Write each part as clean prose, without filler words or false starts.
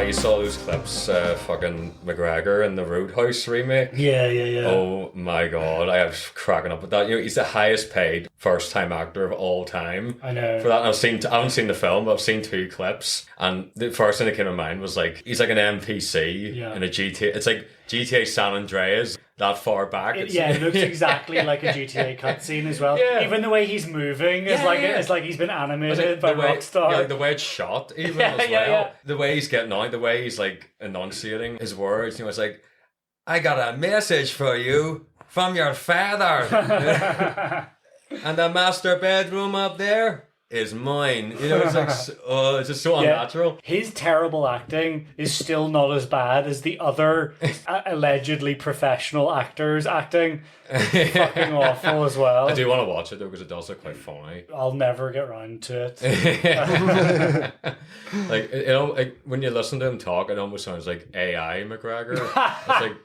you saw those clips, fucking McGregor in the Roadhouse remake? Yeah. Oh my god, I was cracking up with that. You know, he's the highest paid first time actor of all time. I know. For that, and I haven't seen the film, but I've seen 2 clips, and the first thing that came to mind was like, he's like an NPC in a GTA. It's like GTA San Andreas that far back. It looks exactly like a GTA cutscene as well. Yeah. Even the way he's moving is it's like he's been animated by Rockstar. Yeah, like the way it's shot, even as well. Yeah. The way he's getting on, the way he's like enunciating his words. You know, it's like, I got a message for you from your father. And the master bedroom up there is mine. You know, it's like, it's just so unnatural. His terrible acting is still not as bad as the other allegedly professional actors acting. Fucking awful as well. I do want to watch it though, because it does look quite funny. I'll never get round to it. like when you listen to him talk, it almost sounds like AI McGregor. It's like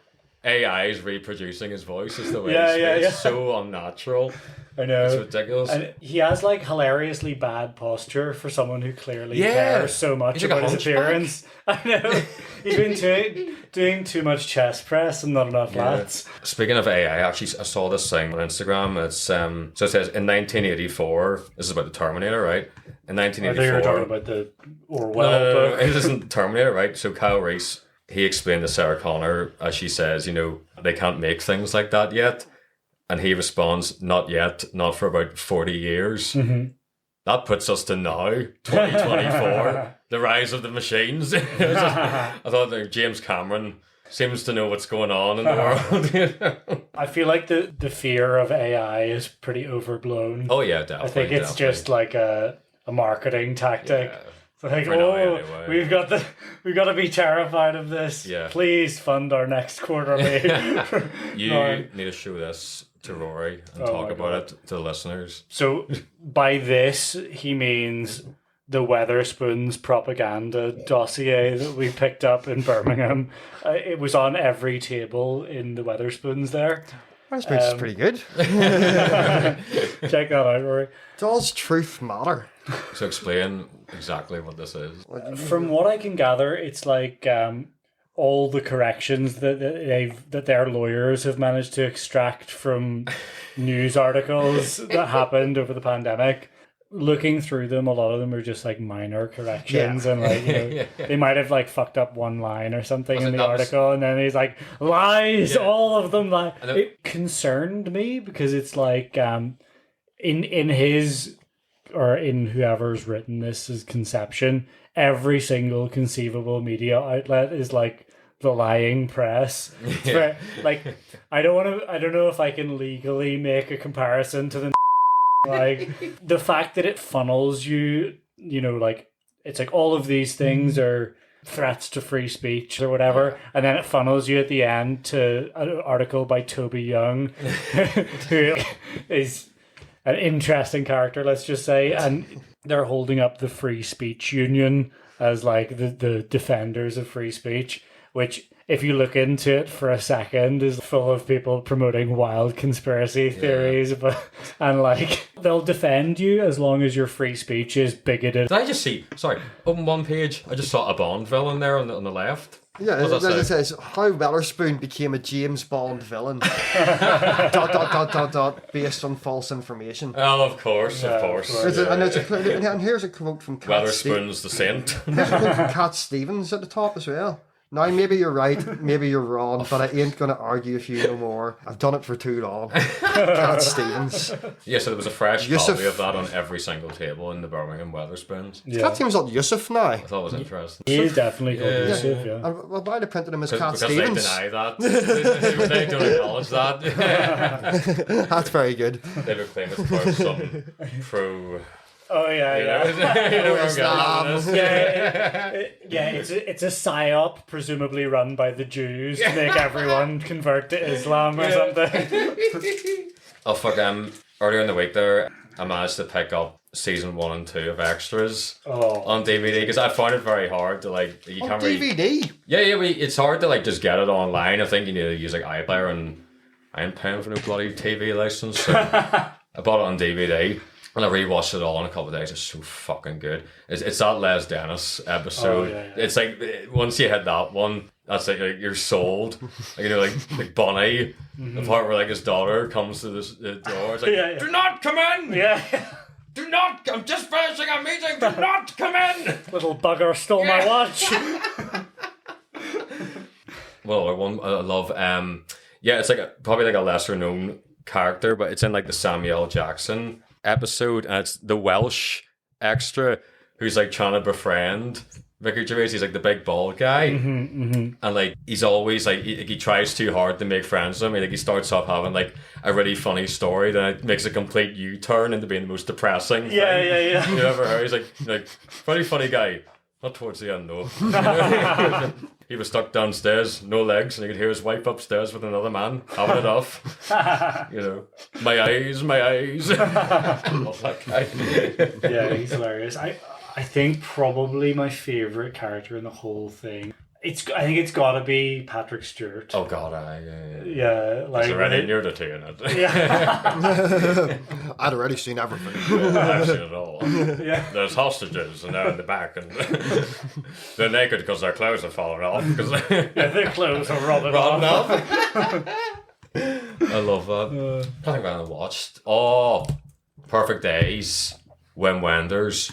AI is reproducing his voice. Is the way it's so unnatural. I know. It's ridiculous. And he has like hilariously bad posture for someone who clearly cares so much about his appearance. I know. He's been doing too much chest press and not enough lats. Speaking of AI, actually, I saw this thing on Instagram. It's so it says in 1984. This is about the Terminator, right? In 1984. I think you were talking about the Orwell book. It isn't Terminator, right? So Kyle Reese, he explained to Sarah Connor, as she says, you know, they can't make things like that yet. And he responds, not yet, not for about 40 years. Mm-hmm. That puts us to now, 2024, the rise of the machines. I thought that James Cameron seems to know what's going on in the world. You know? I feel like the fear of AI is pretty overblown. Oh yeah, definitely. I think it's just like a marketing tactic. Yeah. So like, we've got to be terrified of this. Yeah. Please fund our next quarterly. You need to show this to Rory and talk about it to the listeners. So by this, he means the Weatherspoons propaganda dossier that we picked up in Birmingham. It was on every table in the Weatherspoons there. Weatherspoons is pretty good. Check that out, Rory. Does truth matter? So explain exactly what this is. From what I can gather, it's like all the corrections that their lawyers have managed to extract from news articles that happened over the pandemic. Looking through them, a lot of them are just like minor corrections, and like, you know, they might have like fucked up one line or something in the article, and then he's like, lies, all of them. Like, it concerned me because it's like in his or in whoever's written this conception, every single conceivable media outlet is like the lying press. Like, I don't know if I can legally make a comparison to the like the fact that it funnels you, you know, like it's like all of these things are threats to free speech or whatever, and then it funnels you at the end to an article by Toby Young, who is an interesting character, let's just say, and they're holding up the Free Speech Union as like the defenders of free speech, which, if you look into it for a second, is full of people promoting wild conspiracy theories, and like they'll defend you as long as your free speech is bigoted. Did I just see? Sorry, open one page. I just saw a Bond villain there on the left. Yeah, it says how Weatherspoon became a James Bond villain. ... based on false information. Oh, of course. And here's a quote from Cat Weatherspoon's the saint. Here's a quote from Cat Stevens at the top as well. Now, maybe you're right, maybe you're wrong, but I ain't going to argue with you no more. I've done it for too long. Cat Stevens. Yeah, so there was a fresh copy of that on every single table in the Birmingham Weatherspoons. Yeah. Cat Stevens not Yusuf now. I thought it was interesting. He is definitely called Yusuf, yeah. Well, why they printed him as Cat Stevens? Because they deny that. They don't acknowledge that. That's very good. They would claim it's about some pro... Oh yeah. It's a psyop, presumably run by the Jews to make everyone convert to Islam or something. Oh fuck! Earlier in the week there, I managed to pick up season 1 and 2 of Extras on DVD because I found it very hard to like. You can't DVD. It's hard to like just get it online. I think you need to use like iPlayer, and I ain't paying for no bloody TV license. So I bought it on DVD. And I rewatched it all in a couple of days. It's so fucking good. It's that Les Dennis episode. It's like once you hit that one, that's like you're sold. Like, you know, like Bonnie, the part where like his daughter comes to the door. It's like, do not come in. Yeah. Do not. I'm just finishing a meeting. Do not come in. Little bugger stole my watch. Well, one I love. It's like probably like a lesser known character, but it's in like the Samuel Jackson episode, and it's the Welsh extra who's like trying to befriend Ricky Gervais. He's like the big bald guy, and like he's always like he tries too hard to make friends with him. Like he starts off having like a really funny story, then it makes a complete U-turn into being the most depressing thing you ever heard. He's like very funny guy. Not towards the end though. He was stuck downstairs, no legs, and you could hear his wife upstairs with another man having it off. You know, my eyes. Love that guy. Yeah, he's hilarious. I think probably my favourite character in the whole thing. I think it's got to be Patrick Stewart. Oh God, Yeah, like is there any nudity in it? Yeah. I'd already seen everything. I've seen it all. Yeah. There's hostages and they're in the back and they're naked because their clothes are falling off. Their clothes are rubbing off. I love that. I think I watched. Oh, Perfect Days. Wim Wenders.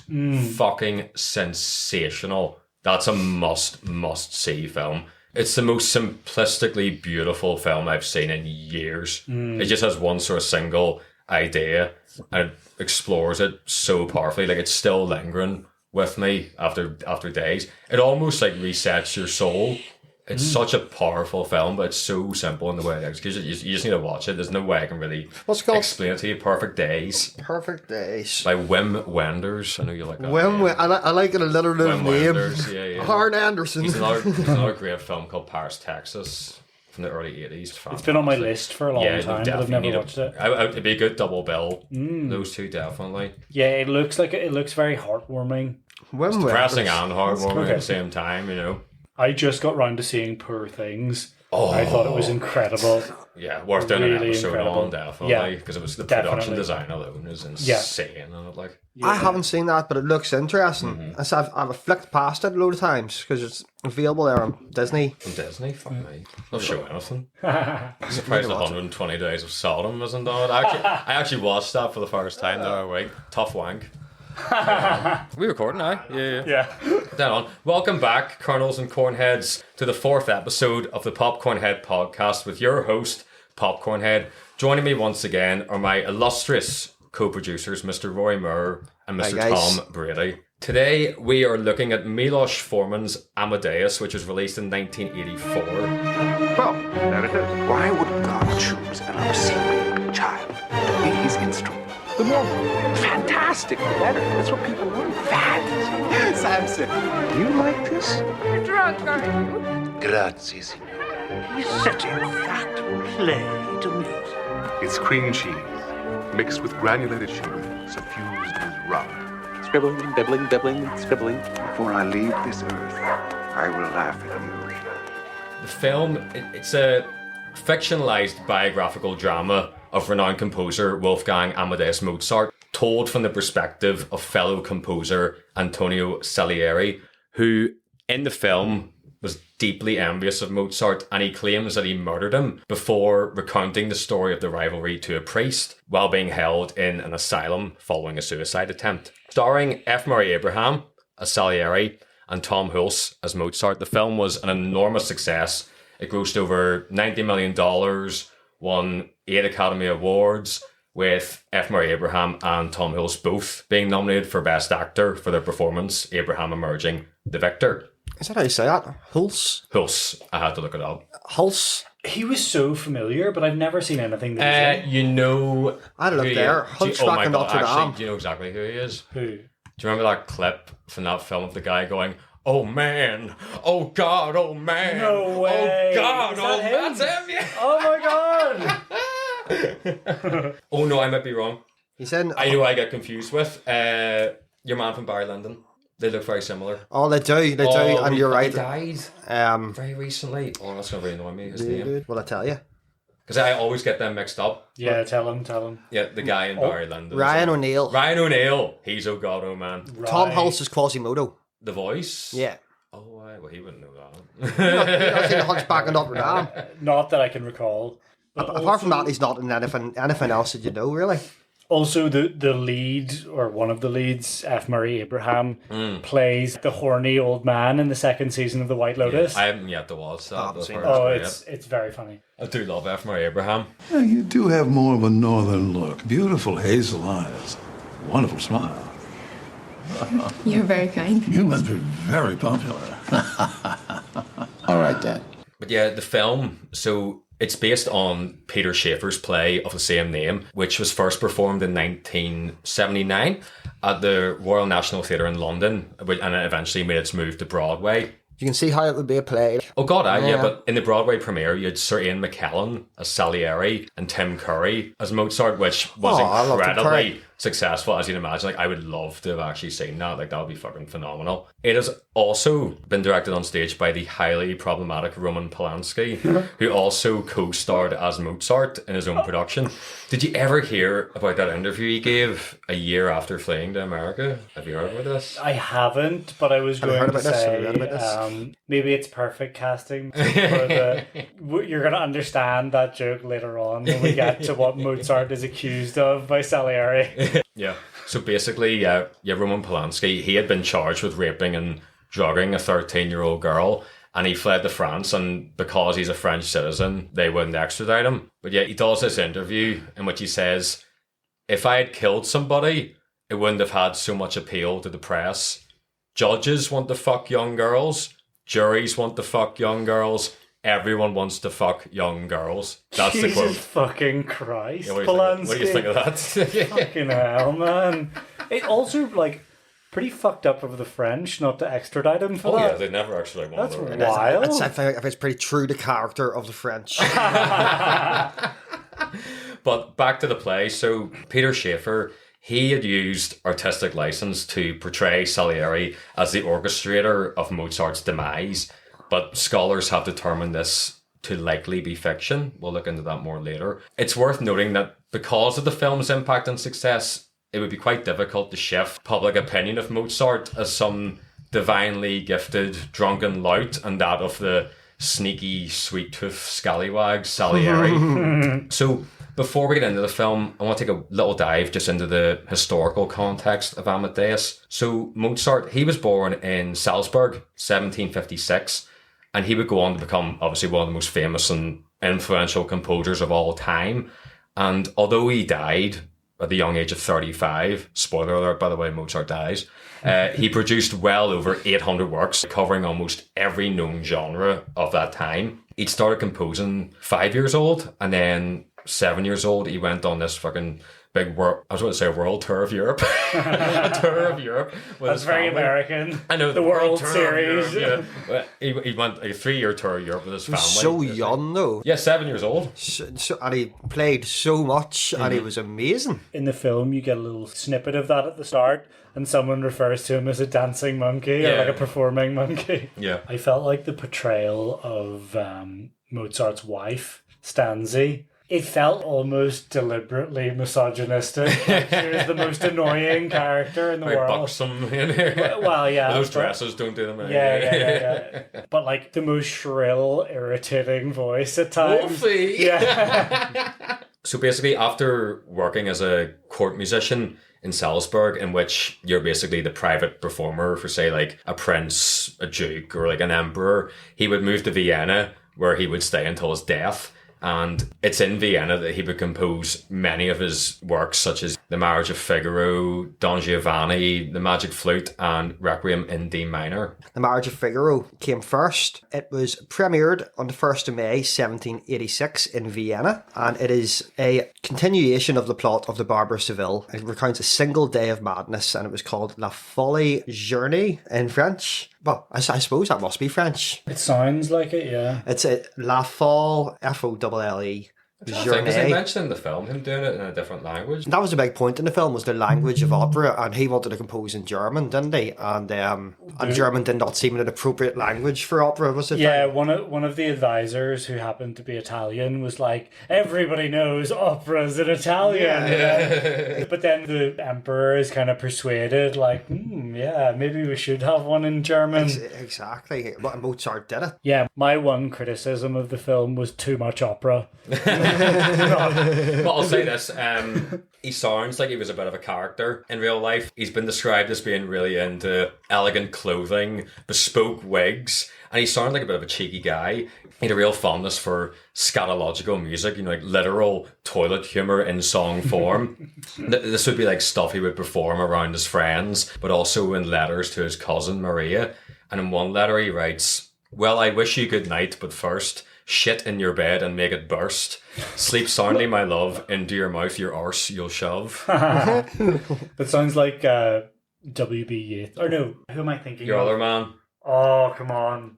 Fucking sensational. That's a must see film. It's the most simplistically beautiful film I've seen in years. It just has one sort of single idea and it explores it so powerfully. Like it's still lingering with me after days. It almost like resets your soul. It's such a powerful film, but it's so simple in the way it executes it. You just need to watch it. There's no way I can really explain it to you. Perfect Days. Perfect Days. By Wim Wenders. I know you like that. I like it a little name. Wenders, yeah. Harn Anderson. He's another great film called Paris, Texas from the early 80s. It's been on my list for a long time, but I've never watched it. It'd be a good double bill. Those two definitely. Yeah, it looks very heartwarming. It's depressing and heartwarming at the same time, you know. I just got round to seeing Poor Things. Oh, I thought it was incredible. Yeah, worth doing an episode on, definitely, because it was the production design alone is insane. I haven't seen that, but it looks interesting. I've flicked past it a load of times because it's available there on Disney. On Disney? Fuck me. They'll show anything. I'm surprised 120 Days of Sodom isn't on it. I actually watched that for the first time the other week. Tough wank. We recording now? Yeah. Then on. Welcome back, Colonels and Cornheads, to the 4th episode of the Popcorn Head podcast with your host, Popcorn Head. Joining me once again are my illustrious co-producers, Mr. Roy Moore and Mr. Tom Brady. Today we are looking at Milos Forman's Amadeus, which was released in 1984. Well, there it is. Why would God choose an obscene child to be his instrument? The more fantastic, the better. That's what people want. Fads. Samson, do you like this? You're drunk, aren't you? Grazie, signore. He's setting that play to music. It's cream cheese, mixed with granulated sugar, suffused with rum. Scribbling, bibbling, bibbling, scribbling. Before I leave this earth, I will laugh at you. The film, it's a fictionalized biographical drama of renowned composer Wolfgang Amadeus Mozart, told from the perspective of fellow composer Antonio Salieri, who in the film was deeply envious of Mozart, and he claims that he murdered him before recounting the story of the rivalry to a priest while being held in an asylum following a suicide attempt. Starring F. Murray Abraham as Salieri and Tom Hulce as Mozart, the film was an enormous success. It grossed over $90 million, won 8 Academy Awards, with F. Murray Abraham and Tom Hulce both being nominated for Best Actor for their performance, Abraham emerging the victor. Is that how you say that? Hulce? Hulce. I had to look it up. Hulce? He was so familiar, but I've never seen anything that he's in. You know... I look there. Hunchback in Notre Dame. Actually, do you know exactly who he is? Who? Do you remember that clip from that film of the guy going, "Oh man, oh God, oh man, No way. oh God, Is that him? that's him, yeah." Oh my god! Oh no, I might be wrong. He's in... I know I get confused with your man from Barry Lyndon. They look very similar. Oh, they do, and you're right. He died Um, very recently. Oh, that's going to really annoy me, his name. Will I tell you? Because I always get them mixed up. Yeah, tell him. Yeah, the guy in Barry Lyndon. Ryan O'Neill. Ryan O'Neill. He's oh god, oh man. Tom Hulse is Quasimodo. The voice? Yeah. Oh, well, he wouldn't know that. You not seen the Hunchback of Notre Dame? Not that I can recall. Apart from that, he's not in anything else that you know, really. Also, the lead, or one of the leads, F. Murray Abraham, plays the horny old man in the second season of The White Lotus. I haven't yet to watch that. It's very funny. I do love F. Murray Abraham. Yeah, you do have more of a northern look. Beautiful hazel eyes. Wonderful smile. You're very kind. You must be very popular. All right, Dad. But yeah, the film, so it's based on Peter Shaffer's play of the same name, which was first performed in 1979 at the Royal National Theatre in London, and it eventually made its move to Broadway. You can see how it would be a play. Oh god, yeah, but in the Broadway premiere, you had Sir Ian McKellen as Salieri and Tim Curry as Mozart, which was incredibly successful, as you'd imagine. Like, I would love to have actually seen that. Like, that would be fucking phenomenal. It has also been directed on stage by the highly problematic Roman Polanski, who also co-starred as Mozart in his own production. Did you ever hear about that interview he gave a year after flying to America? Have you heard about this? I haven't, but I was going to say maybe it's perfect casting. You're going to understand that joke later on when we get to what Mozart is accused of by Salieri. Yeah. So basically, Roman Polanski, he had been charged with raping and drugging a 13-year-old girl, and he fled to France, and because he's a French citizen, they wouldn't extradite him. But yeah, he does this interview in which he says, if I had killed somebody, it wouldn't have had so much appeal to the press. Judges want to fuck young girls. Juries want to fuck young girls. Everyone wants to fuck young girls. That's the quote. Jesus fucking Christ, Yeah, Polanski. what do you think of that? Fucking hell, man. It also, pretty fucked up of the French not to extradite him for that. Oh yeah, they never actually want That's to. wild. I think it's pretty true to character of the French. But back to the play. So Peter Shaffer, he had used artistic license to portray Salieri as the orchestrator of Mozart's demise. But scholars have determined this to likely be fiction. We'll look into that more later. It's worth noting that because of the film's impact and success, it would be quite difficult to shift public opinion of Mozart as some divinely gifted drunken lout and that of the sneaky sweet-toothed scallywags Salieri. So before we get into the film, I want to take a little dive just into the historical context of Amadeus. So Mozart, he was born in Salzburg, 1756, and he would go on to become obviously one of the most famous and influential composers of all time. And although he died at the young age of 35, spoiler alert, by the way, Mozart dies, he produced well over 800 works covering almost every known genre of that time. He'd started composing 5 years old, and then 7 years old, he went on this fucking big world tour of Europe. A tour of Europe. That's very American. I know, the World Series. Europe, yeah. He went a 3-year tour of Europe with his family. So young, though. Yeah, 7 years old. So, and he played so much, and he was amazing. In the film, you get a little snippet of that at the start, and someone refers to him as a dancing monkey or like a performing monkey. Yeah. I felt like the portrayal of Mozart's wife, Stanzi, it felt almost deliberately misogynistic. Like, she was the most annoying character in the world. Buxom in here. Well, yeah. Those dresses don't do them any Yeah. But like the most shrill, irritating voice at times. Wolfie! Yeah. So basically, after working as a court musician in Salzburg, in which you're basically the private performer for, say, like a prince, a duke, or like an emperor, he would move to Vienna, where he would stay until his death. And it's in Vienna that he would compose many of his works, such as The Marriage of Figaro, Don Giovanni, The Magic Flute, and Requiem in D minor. The Marriage of Figaro came first. It was premiered on the 1st of May, 1786 in Vienna, and it is a continuation of the plot of The Barber of Seville. It recounts a single day of madness, and it was called La Folie Journée in French. Well, I suppose that must be French. It sounds like it, yeah. It's a La Folle, Folle. Because they journey. mentioned in the film him doing it in a different language. That was a big point in the film, was the language of opera, and he wanted to compose in German, didn't he? And German did not seem an appropriate language for opera, was it? Yeah, one of the advisors, who happened to be Italian, was like, everybody knows opera's in Italian. Yeah. But then the emperor is kind of persuaded, like, yeah, maybe we should have one in German. Exactly. Mozart did it. Yeah, my one criticism of the film was too much opera. But I'll say this, he sounds like he was a bit of a character in real life. He's been described as being really into elegant clothing, bespoke wigs, and he sounded like a bit of a cheeky guy. He had a real fondness for scatological music, like literal toilet humour in song form. This would be like stuff he would perform around his friends, but also in letters to his cousin Maria. And in one letter he writes, "Well, I wish you good night, but first, shit in your bed and make it burst. Sleep soundly, my love, into your mouth your arse you'll shove." That sounds like W.B. Yeats. Or no, who am I thinking Your of? other man. Oh, come on.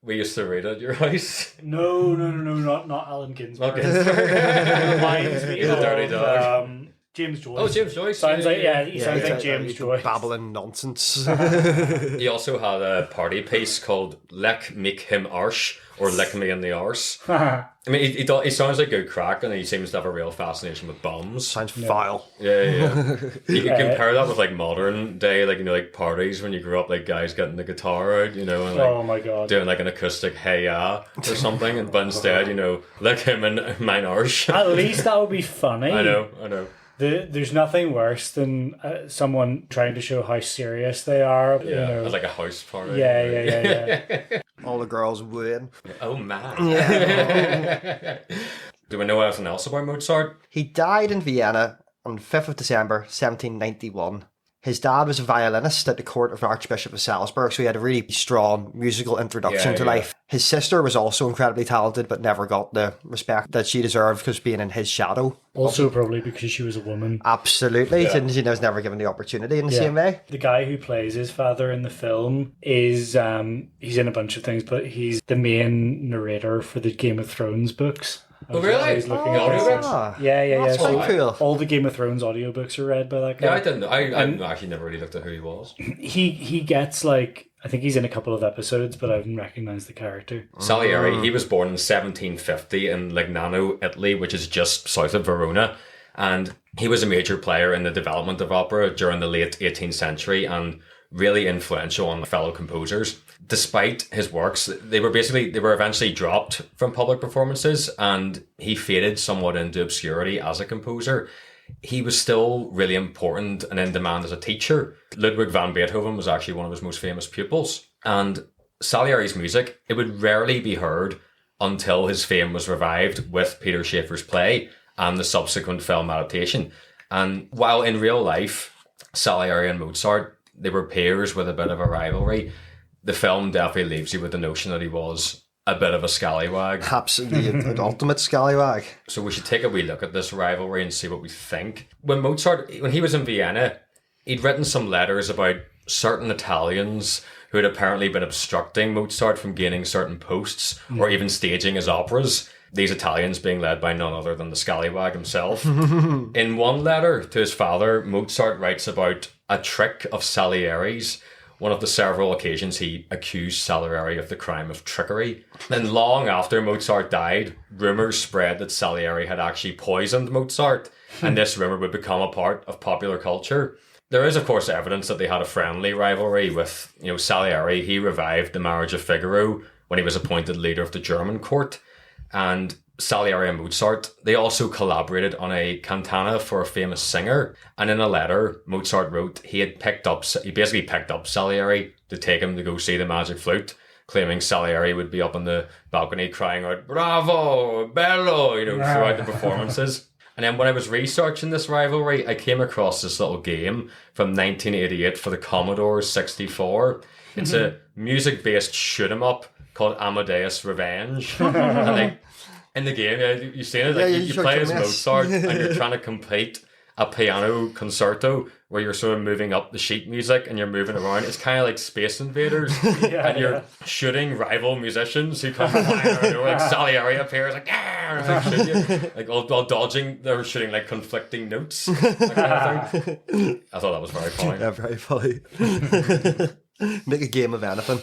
We used to read at your house. No, not Allen Ginsberg. Not Ginsberg. It reminds me He's a dirty of dog. James Joyce. Oh, James Joyce. Sounds like he sounds like he's James Joyce. Babbling nonsense. He also had a party piece called "Lick Make Him Arse" or "Lick Me in the Arse." I mean, he sounds like good crack, and he seems to have a real fascination with bums. Sounds foul. Yeah. You can compare that with like modern day, like parties when you grew up, like guys getting the guitar out, and like Oh my god. doing like an acoustic "Hey Ya" or something, but instead, lick him in mine arse. At least that would be funny. I know. There's nothing worse than someone trying to show how serious they are. Yeah, at like a house party. Yeah. All the girls wooing. Oh man. Do we know anything else about Mozart? He died in Vienna on 5th of December 1791. His dad was a violinist at the court of Archbishop of Salzburg, so he had a really strong musical introduction to life. His sister was also incredibly talented, but never got the respect that she deserved because being in his shadow. Also probably because she was a woman. Absolutely. She was never given the opportunity in the same way. The guy who plays his father in the film is, he's in a bunch of things, but he's the main narrator for the Game of Thrones books. Oh, really? I was looking at audiobooks? this. Yeah. That's So quite cool. all the Game of Thrones audiobooks are read by that guy. Yeah, I didn't. I actually never really looked at who he was. He gets I think he's in a couple of episodes, but I haven't recognised the character. Salieri, he was born in 1750 in Legnano, Italy, which is just south of Verona. And he was a major player in the development of opera during the late 18th century and really influential on fellow composers. Despite his works, they were eventually dropped from public performances, and he faded somewhat into obscurity as a composer. He was still really important and in demand as a teacher. Ludwig van Beethoven was actually one of his most famous pupils. And Salieri's music, it would rarely be heard until his fame was revived with Peter Shaffer's play and the subsequent film adaptation. And while in real life, Salieri and Mozart, they were peers with a bit of a rivalry, the film definitely leaves you with the notion that he was a bit of a scallywag. Absolutely, an ultimate scallywag. So we should take a wee look at this rivalry and see what we think. When he was in Vienna, he'd written some letters about certain Italians who had apparently been obstructing Mozart from gaining certain posts or even staging his operas. These Italians being led by none other than the scallywag himself. In one letter to his father, Mozart writes about a trick of Salieri's, one of the several occasions he accused Salieri of the crime of trickery. Then long after Mozart died, rumours spread that Salieri had actually poisoned Mozart, and this rumour would become a part of popular culture. There is, of course, evidence that they had a friendly rivalry with, Salieri. He revived the Marriage of Figaro when he was appointed leader of the German court. And Salieri and Mozart, they also collaborated on a cantata for a famous singer. And in a letter, Mozart wrote he basically picked up Salieri to take him to go see the Magic Flute, claiming Salieri would be up on the balcony crying out, "Bravo, bello," throughout the performances. And then when I was researching this rivalry, I came across this little game from 1988 for the Commodore 64. It's a music-based shoot-'em-up called Amadeus Revenge. And in the game, you've seen it, you play as Mozart and you're trying to complete a piano concerto where you're sort of moving up the sheet music and you're moving around. It's kind of like Space Invaders, and you're shooting rival musicians who come flying around. Like Salieri appears, like, and like, shoot you. Like while dodging, they're shooting like conflicting notes. That kind of thing. I thought that was very funny. Yeah, very funny. Make a game of anything.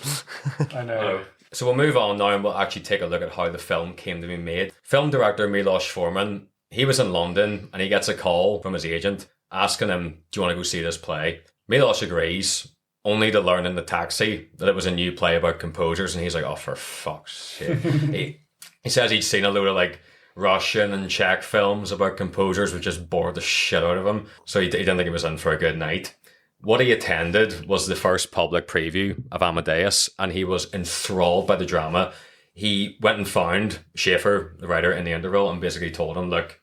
I know. So we'll move on now and we'll actually take a look at how the film came to be made. Film director Milos Forman, he was in London and he gets a call from his agent asking him, do you want to go see this play? Milos agrees, only to learn in the taxi that it was a new play about composers, and he's like, oh, for fuck's sake. He says he'd seen a load of like Russian and Czech films about composers, which just bored the shit out of him. So he didn't think he was in for a good night. What he attended was the first public preview of Amadeus, and he was enthralled by the drama. He went and found Schaeffer, the writer, in the interval, and basically told him, look,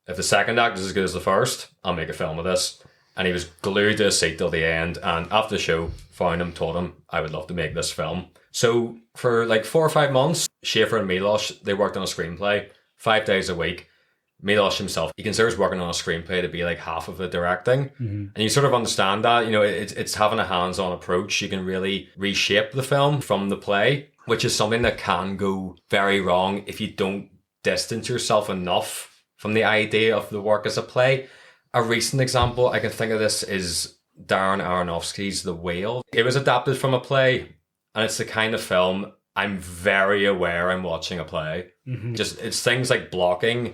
if the second act is as good as the first, I'll make a film of this. And he was glued to his seat till the end, and after the show, found him, told him, I would love to make this film. So for like 4 or 5 months, Schaeffer and Milos, they worked on a screenplay 5 days a week. Milos himself, he considers working on a screenplay to be like half of the directing. And you sort of understand that, you know, it's having a hands-on approach. You can really reshape the film from the play, which is something that can go very wrong if you don't distance yourself enough from the idea of the work as a play. A recent example I can think of this is Darren Aronofsky's The Whale. It was adapted from a play, and it's the kind of film I'm very aware I'm watching a play. Just, it's things like blocking,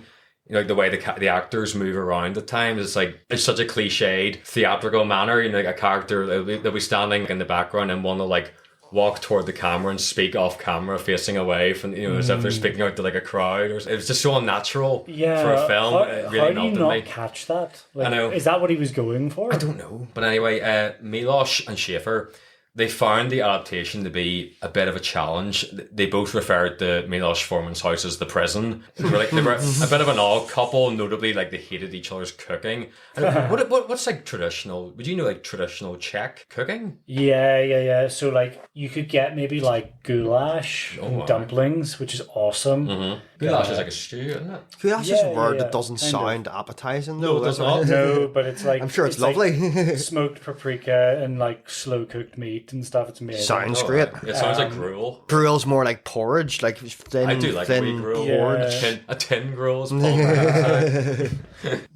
you know, like the way the actors move around at times. It's like, it's such a cliched theatrical manner. You know, like a character, they'll be standing in the background and one will like walk toward the camera and speak off camera facing away from, you know, as if they're speaking out to like a crowd. Or it was just so unnatural for a film. It really how do you not catch that? Like, I know. Is that what he was going for? I don't know. But anyway, Milos and Schaeffer, they found the adaptation to be a bit of a challenge. They both referred to Milos Forman's house as the prison. They were a bit of an odd couple, notably like they hated each other's cooking. And what's like traditional? Would you know like traditional Czech cooking? Yeah. So like you could get maybe like goulash and dumplings, which is awesome. Goulash is like a stew, isn't it? Goulash is a word that doesn't sound appetizing though. No, it does not. No, but it's like, I'm sure it's lovely. Like smoked paprika and like slow cooked meat and stuff. It's amazing. Sounds great. It sounds like gruel. Gruel's more like porridge, like thin, I do like a wee gruel. Yeah. A tin gruel is pulverized.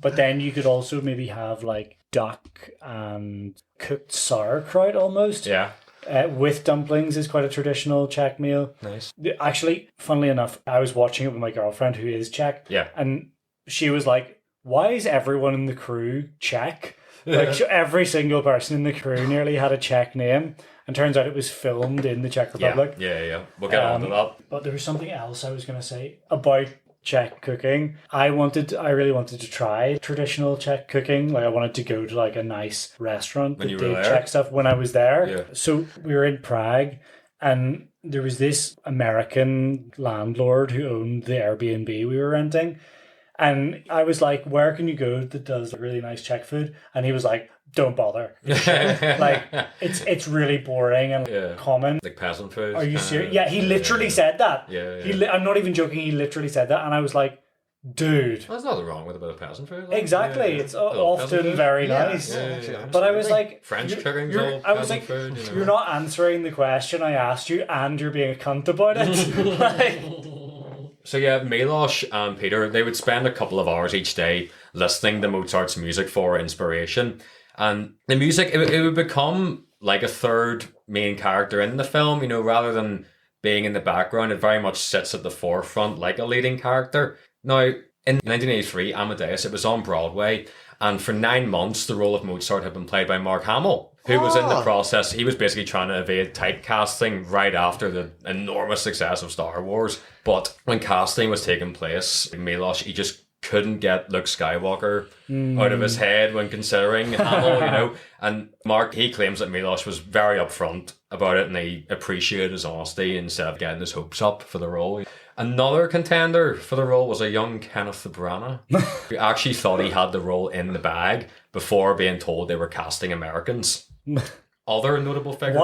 But then you could also maybe have like duck and cooked sauerkraut almost. Yeah. With dumplings is quite a traditional Czech meal. Nice. Actually, funnily enough, I was watching it with my girlfriend who is Czech. Yeah. And she was like, why is everyone in the crew Czech? Like every single person in the crew nearly had a Czech name. And turns out it was filmed in the Czech Republic. Yeah. We'll get on to that. But there was something else I was going to say about Czech cooking. I really wanted to try traditional Czech cooking. Like I wanted to go to like a nice restaurant that did Czech stuff when I was there. Yeah. So we were in Prague and there was this American landlord who owned the Airbnb we were renting. And I was like, where can you go that does really nice Czech food? And he was like, don't bother. Like, it's really boring and common. Like peasant food. Are you serious? Yeah, he literally said that. Yeah. I'm not even joking. He literally said that. And I was like, dude. There's nothing wrong with a bit of peasant food. Like, exactly. It's often very nice. Yeah, but I was like, French cooking's all peasant food. You know? You're not answering the question I asked you and you're being a cunt about it. Like, so yeah, Milos and Peter, they would spend a couple of hours each day listening to Mozart's music for inspiration. And the music, it would become like a third main character in the film, you know, rather than being in the background. It very much sits at the forefront like a leading character. Now, in 1983, Amadeus, it was on Broadway. And for 9 months, the role of Mozart had been played by Mark Hamill, who was in the process. He was basically trying to evade typecasting right after the enormous success of Star Wars. But when casting was taking place, Milos, he just couldn't get Luke Skywalker out of his head when considering Hamill, you know. And Mark, he claims that Milos was very upfront about it and he appreciated his honesty instead of getting his hopes up for the role. Another contender for the role was a young Kenneth Branagh, who actually thought he had the role in the bag before being told they were casting Americans. Other notable figures.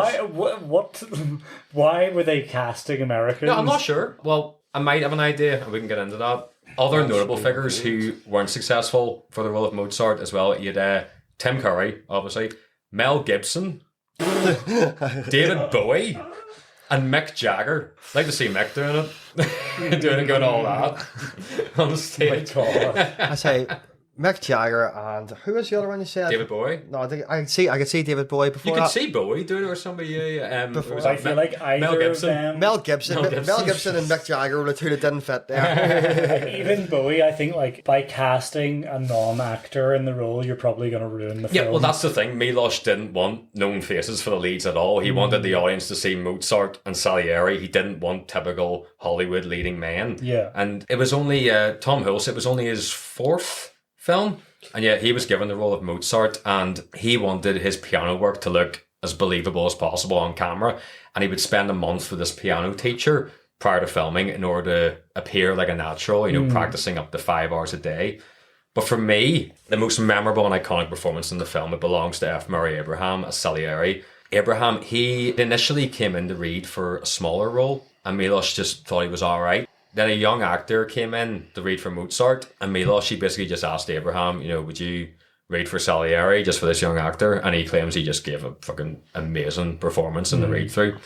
Why were they casting Americans? No, I'm not sure. Well, I might have an idea and we can get into that. Other notable figures who weren't successful for the role of Mozart as well. You had Tim Curry, obviously, Mel Gibson, David Bowie, and Mick Jagger. I'd like to see Mick doing it. Doing it, going all that on the stage. I say Mick Jagger and who was the other one you said? David Bowie. No, I think I could see David Bowie before You could that. see Bowie doing it or somebody. I feel like either of them... Mel Gibson and Mick Jagger were the two that didn't fit there. Even Bowie, I think, like, by casting a non-actor in the role, you're probably going to ruin the film. Yeah, well, that's the thing. Milos didn't want known faces for the leads at all. He wanted the audience to see Mozart and Salieri. He didn't want typical Hollywood leading men. Yeah. And it was only Tom Hulce, it was only his 4th film, and yet he was given the role of Mozart, and he wanted his piano work to look as believable as possible on camera, and he would spend a month with this piano teacher prior to filming in order to appear like a natural, practicing up to 5 hours a day. But for me, the most memorable and iconic performance in the film, it belongs to F. Murray Abraham as Salieri. Abraham, he initially came in to read for a smaller role, and Milos just thought he was alright. Then a young actor came in to read for Mozart, and Milos, he basically just asked Abraham, would you read for Salieri just for this young actor? And he claims he just gave a fucking amazing performance in the read-through.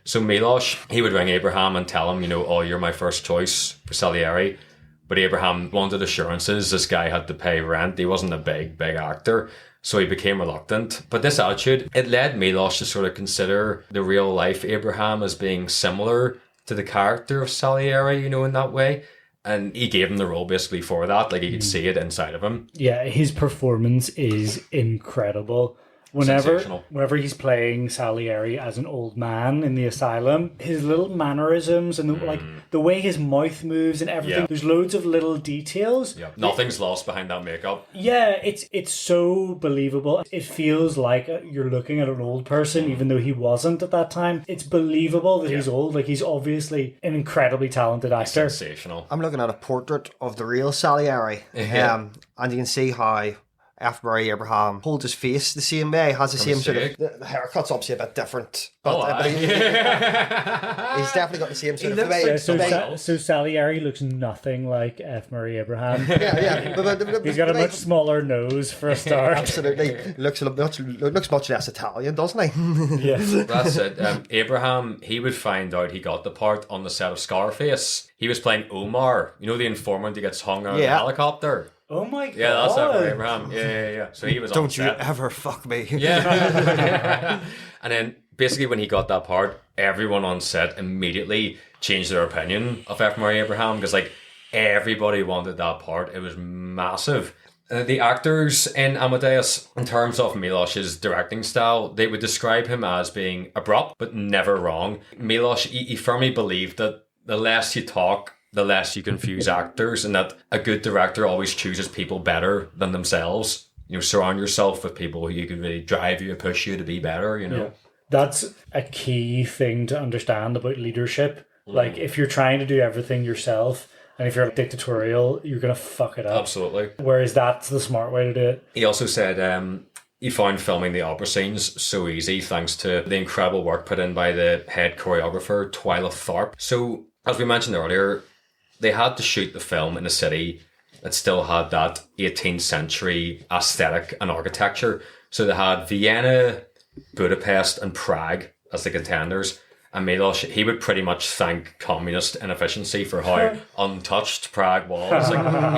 So Milos, he would ring Abraham and tell him, oh, you're my first choice for Salieri. But Abraham wanted assurances. This guy had to pay rent. He wasn't a big actor. So he became reluctant. But this attitude, it led Milos to sort of consider the real life Abraham as being similar to the character of Salieri, in that way. And he gave him the role basically for that. Like, he could see it inside of him. Yeah, his performance is incredible. Whenever he's playing Salieri as an old man in the asylum, his little mannerisms and the way his mouth moves and everything, there's loads of little details. Yeah, nothing's lost behind that makeup. Yeah, it's so believable. It feels like you're looking at an old person, even though he wasn't at that time. It's believable that he's old. Like, he's obviously an incredibly talented actor. Sensational. I'm looking at a portrait of the real Salieri, and you can see how F. Murray Abraham holds his face the same way, has the same sort of... The haircut's obviously a bit different. But, he's definitely got the same sort of way. So Salieri looks nothing like F. Murray Abraham. Yeah. But he's got a much smaller nose for a start. Absolutely. Looks much less Italian, doesn't he? Yeah. That's it. Abraham, he would find out he got the part on the set of Scarface. He was playing Omar, the informant who gets hung out of the helicopter. Oh my god. Yeah, that's Abraham. Yeah. So he was on set. Don't you ever fuck me. Yeah. And then basically when he got that part, everyone on set immediately changed their opinion of F. Murray Abraham because everybody wanted that part. It was massive. The actors in Amadeus, in terms of Milos's directing style, they would describe him as being abrupt but never wrong. Milos, he firmly believed that the less you talk, the less you confuse actors, and that a good director always chooses people better than themselves. Surround yourself with people who can really drive you and push you to be better, Yeah. That's a key thing to understand about leadership. Like, if you're trying to do everything yourself, and if you're dictatorial, you're going to fuck it up. Absolutely. Whereas that's the smart way to do it. He also said he found filming the opera scenes so easy thanks to the incredible work put in by the head choreographer, Twyla Tharp. So, as we mentioned earlier, they had to shoot the film in a city that still had that 18th century aesthetic and architecture. So they had Vienna, Budapest and Prague as the contenders. And Milos, he would pretty much thank communist inefficiency for how untouched Prague was.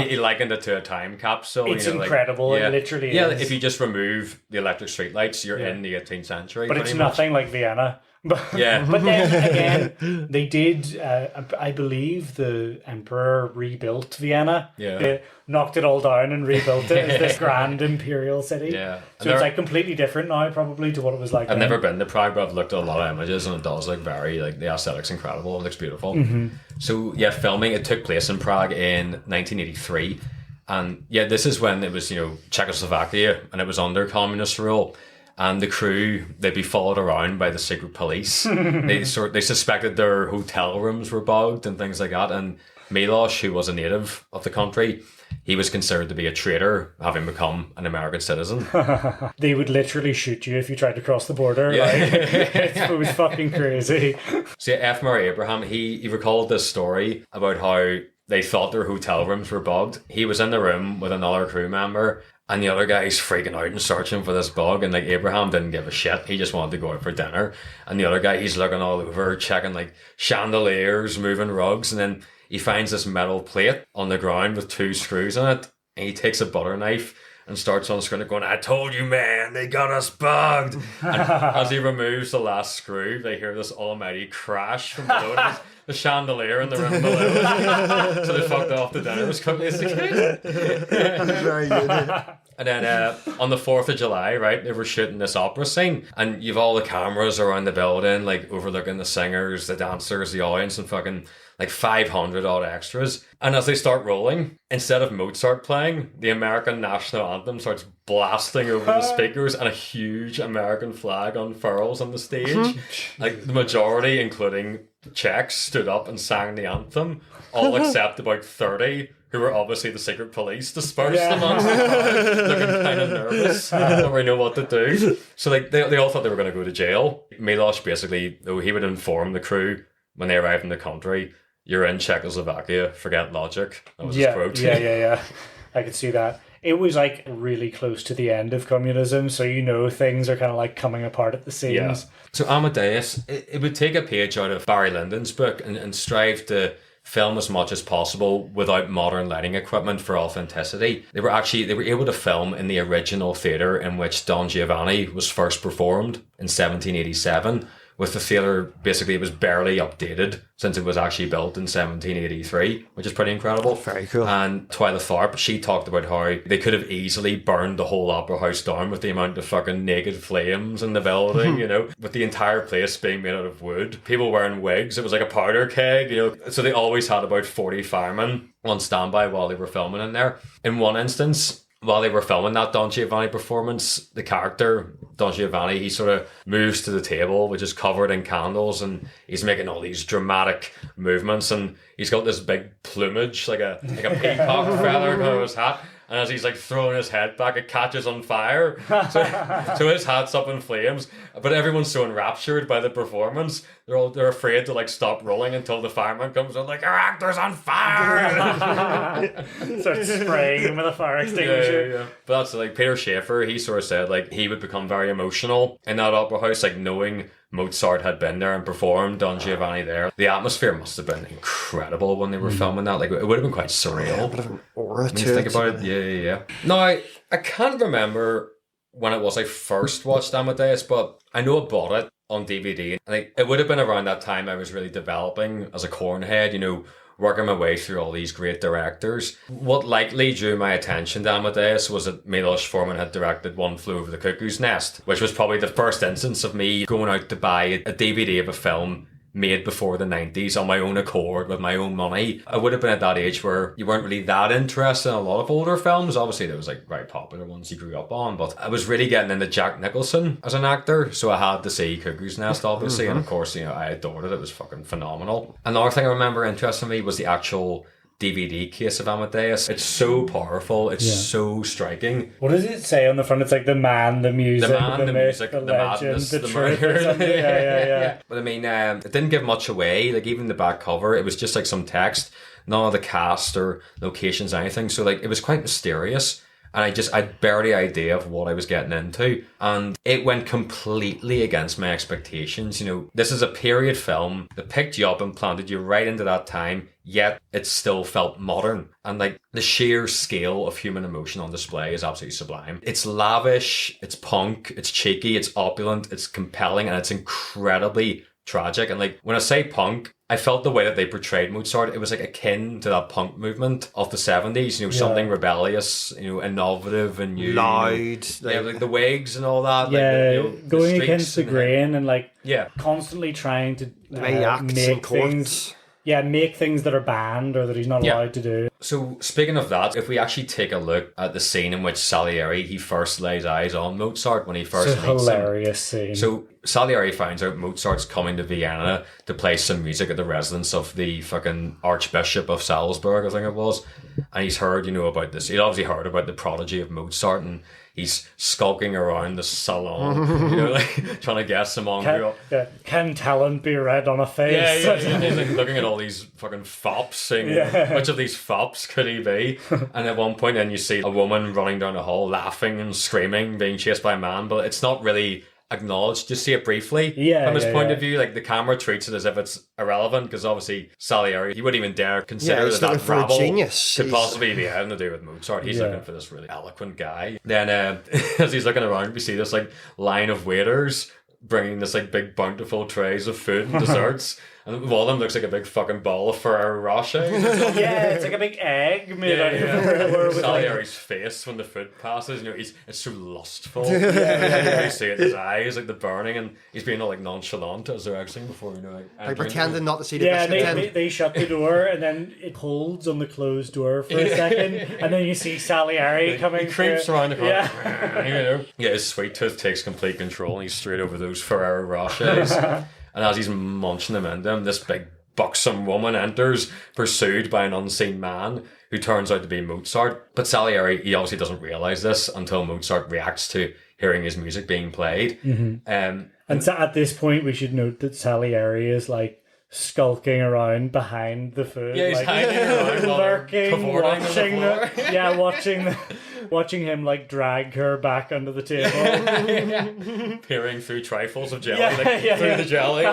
He likened it to a time capsule. It's incredible. It literally is. If you just remove the electric streetlights, you're in the 18th century. But it's nothing like Vienna. But then again, they did. I believe the emperor rebuilt Vienna. Yeah, they knocked it all down and rebuilt it as this grand imperial city. Yeah, so it's completely different now, probably to what it was like. I've never been to Prague, but I've looked at a lot of images, and it does look very the aesthetic's incredible. It looks beautiful. Mm-hmm. So filming it took place in Prague in 1983, and this is when it was Czechoslovakia and it was under communist rule. And the crew, they'd be followed around by the secret police. They suspected their hotel rooms were bugged and things like that. And Milos, who was a native of the country, he was considered to be a traitor, having become an American citizen. They would literally shoot you if you tried to cross the border. Yeah. It was fucking crazy. So F. Murray Abraham, he recalled this story about how they thought their hotel rooms were bugged. He was in the room with another crew member, And the other guy's freaking out and searching for this bug, and like Abraham didn't give a shit. He just wanted to go out for dinner. And the other guy, he's looking all over, checking like chandeliers, moving rugs, and then he finds this metal plate on the ground with 2 screws in it, and he takes a butter knife and starts unscrewing it, going, "I told you, man, they got us bugged." And as he removes the last screw, they hear this almighty crash from below. There's the chandelier in the room below. So they fucked off the dinner as quickly as they could. Very good. And then on the 4th of July, right, they were shooting this opera scene, and you've all the cameras around the building, like overlooking the singers, the dancers, the audience, and fucking like 500 odd extras. And as they start rolling, instead of Mozart playing, the American national anthem starts blasting over the speakers, and a huge American flag unfurls on the stage. Like the majority, including Czechs, stood up and sang the anthem, all except about 30 who were obviously the secret police, dispersed amongst the crowd, looking kind of nervous, don't really know what to do. So like they all thought they were going to go to jail. Milos basically, though, he would inform the crew when they arrived in the country, "You're in Czechoslovakia, forget logic." That was his quote. Yeah. I could see that. It was like really close to the end of communism, so things are kind of like coming apart at the seams. Yeah. So Amadeus, it would take a page out of Barry Lyndon's book and strive to film as much as possible without modern lighting equipment for authenticity. They were able to film in the original theatre in which Don Giovanni was first performed in 1787. With the theatre, basically, it was barely updated since it was actually built in 1783, which is pretty incredible. Very cool. And Twyla Tharp, she talked about how they could have easily burned the whole opera house down with the amount of fucking naked flames in the building, with the entire place being made out of wood. People wearing wigs. It was like a powder keg, So they always had about 40 firemen on standby while they were filming in there. In one instance, while they were filming that Don Giovanni performance, the character, Don Giovanni, he sort of moves to the table, which is covered in candles, and he's making all these dramatic movements, and he's got this big plumage, like a peacock feather coming out of his hat. And as he's like throwing his head back, it catches on fire. So his hat's up in flames. But everyone's so enraptured by the performance, they're afraid to like stop rolling until the fireman comes in, like, "Our actor's on fire!" Starts spraying him with a fire extinguisher. Yeah. But that's like Peter Schaefer, he sort of said like he would become very emotional in that opera house, like knowing Mozart had been there and performed Don Giovanni there. The atmosphere must have been incredible when they were filming that. Like it would have been quite surreal. A bit of an aura When to you think it. about it, yeah. No, I can't remember when it was I first watched Amadeus, but I know I bought it on DVD. And it would have been around that time I was really developing as a cornhead, working my way through all these great directors. What likely drew my attention to Amadeus was that Milos Forman had directed One Flew Over the Cuckoo's Nest, which was probably the first instance of me going out to buy a DVD of a film made before the 90s on my own accord with my own money. I would have been at that age where you weren't really that interested in a lot of older films. Obviously there was like very popular ones you grew up on, but I was really getting into Jack Nicholson as an actor, so I had to see Cuckoo's Nest obviously, and of course I adored it. It was fucking phenomenal. Another thing I remember interesting me was the actual DVD case of Amadeus. It's so powerful. It's so striking. What does it say on the front? It's like the man, the music, the music, the the legend, madness, the the truth. murder. Or something. Yeah. But I mean, it didn't give much away. Like even the back cover, it was just like some text, none of the cast or locations, anything. So like it was quite mysterious. And I'd barely idea of what I was getting into. And it went completely against my expectations. This is a period film that picked you up and planted you right into that time, yet it still felt modern. And like the sheer scale of human emotion on display is absolutely sublime. It's lavish, it's punk, it's cheeky, it's opulent, it's compelling, and it's incredibly tragic. And like when I say punk, I felt the way that they portrayed Mozart, it was like akin to that punk movement of the 70s, something rebellious, innovative and new. Loud. Like the wigs and all that. Yeah, like going streaks against the and grain and like Yeah. constantly trying to acts and make chords. things. Yeah, make things that are banned or that he's not allowed to do. So speaking of that, if we actually take a look at the scene in which Salieri, he first lays eyes on Mozart when he first It's a meets him. hilarious scene. So Salieri finds out Mozart's coming to Vienna to play some music at the residence of the fucking Archbishop of Salzburg, I think it was. And he's heard, about this. He'd obviously heard about the prodigy of Mozart, and he's skulking around the salon, like trying to guess among who. Can talent be read on a face? Yeah. He's like looking at all these fucking fops, saying which of these fops cops could he be? And at one point then you see a woman running down the hall laughing and screaming, being chased by a man, but it's not really acknowledged. Just see it briefly from his point of view. Like the camera treats it as if it's irrelevant, because obviously Salieri, he wouldn't even dare consider that rabble could possibly be having to do with Mozart. He's looking for this really eloquent guy. Then as he's looking around, we see this like line of waiters bringing this like big bountiful trays of food and desserts. And one of them looks like a big fucking ball of Ferrero Rocher. It's like a big egg made out of Salieri's face when the food passes, it's so lustful. You see it in his eyes, like the burning, and he's being all like nonchalant as they're exiting before, like pretending not to see the they shut the door, and then it holds on the closed door for a second, and then you see Salieri coming. He creeps around the corner. His sweet tooth takes complete control, and he's straight over those Ferrero Rochers. And as he's munching them into him, this big buxom woman enters, pursued by an unseen man who turns out to be Mozart. But Salieri, he obviously doesn't realise this until Mozart reacts to hearing his music being played. And so at this point, we should note that Salieri is like skulking around behind the food. Yeah, he's like, hiding around, lurking, watching him like drag her back under the table, peering through trifles of jelly, through the jelly.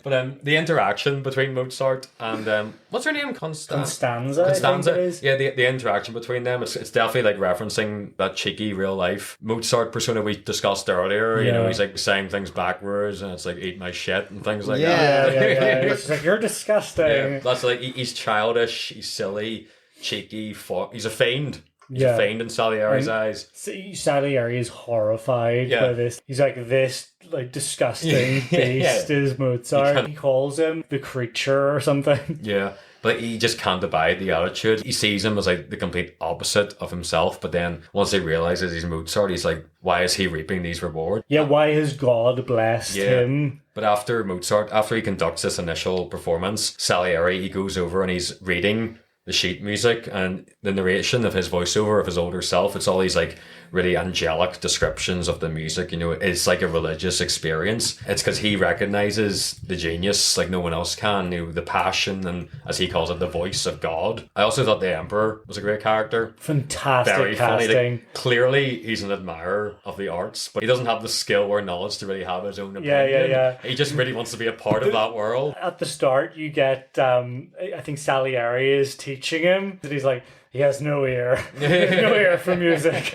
But the interaction between Mozart and what's her name, Constanza. I think it is. Yeah, the interaction between them, it's definitely like referencing that cheeky real life Mozart persona we discussed earlier. You know, he's like saying things backwards, and it's like eat my shit and things like that. It's like, you're disgusting. Yeah, that's like he's childish, he's silly, cheeky, he's a fiend. He's a fiend in Salieri's eyes. Salieri is horrified by this. He's like, this like disgusting beast is Mozart. He calls him the creature or something. Yeah. But he just can't abide the attitude. He sees him as like the complete opposite of himself. But then once he realizes he's Mozart, he's like, why is he reaping these rewards? Yeah, why has God blessed him? But after he conducts this initial performance, Salieri, he goes over and he's reading the sheet music and the narration of his voiceover of his older self. It's all these like really angelic descriptions of the music. It's like a religious experience. It's because he recognizes the genius like no one else can. The passion and, as he calls it, the voice of God. I also thought the Emperor was a great character. Fantastic Very casting. Funny. Like, clearly, he's an admirer of the arts, but he doesn't have the skill or knowledge to really have his own opinion. Yeah. He just really wants to be a part of that world. At the start, you get, I think Salieri is teaching him that he's like, he has no ear. No ear for music.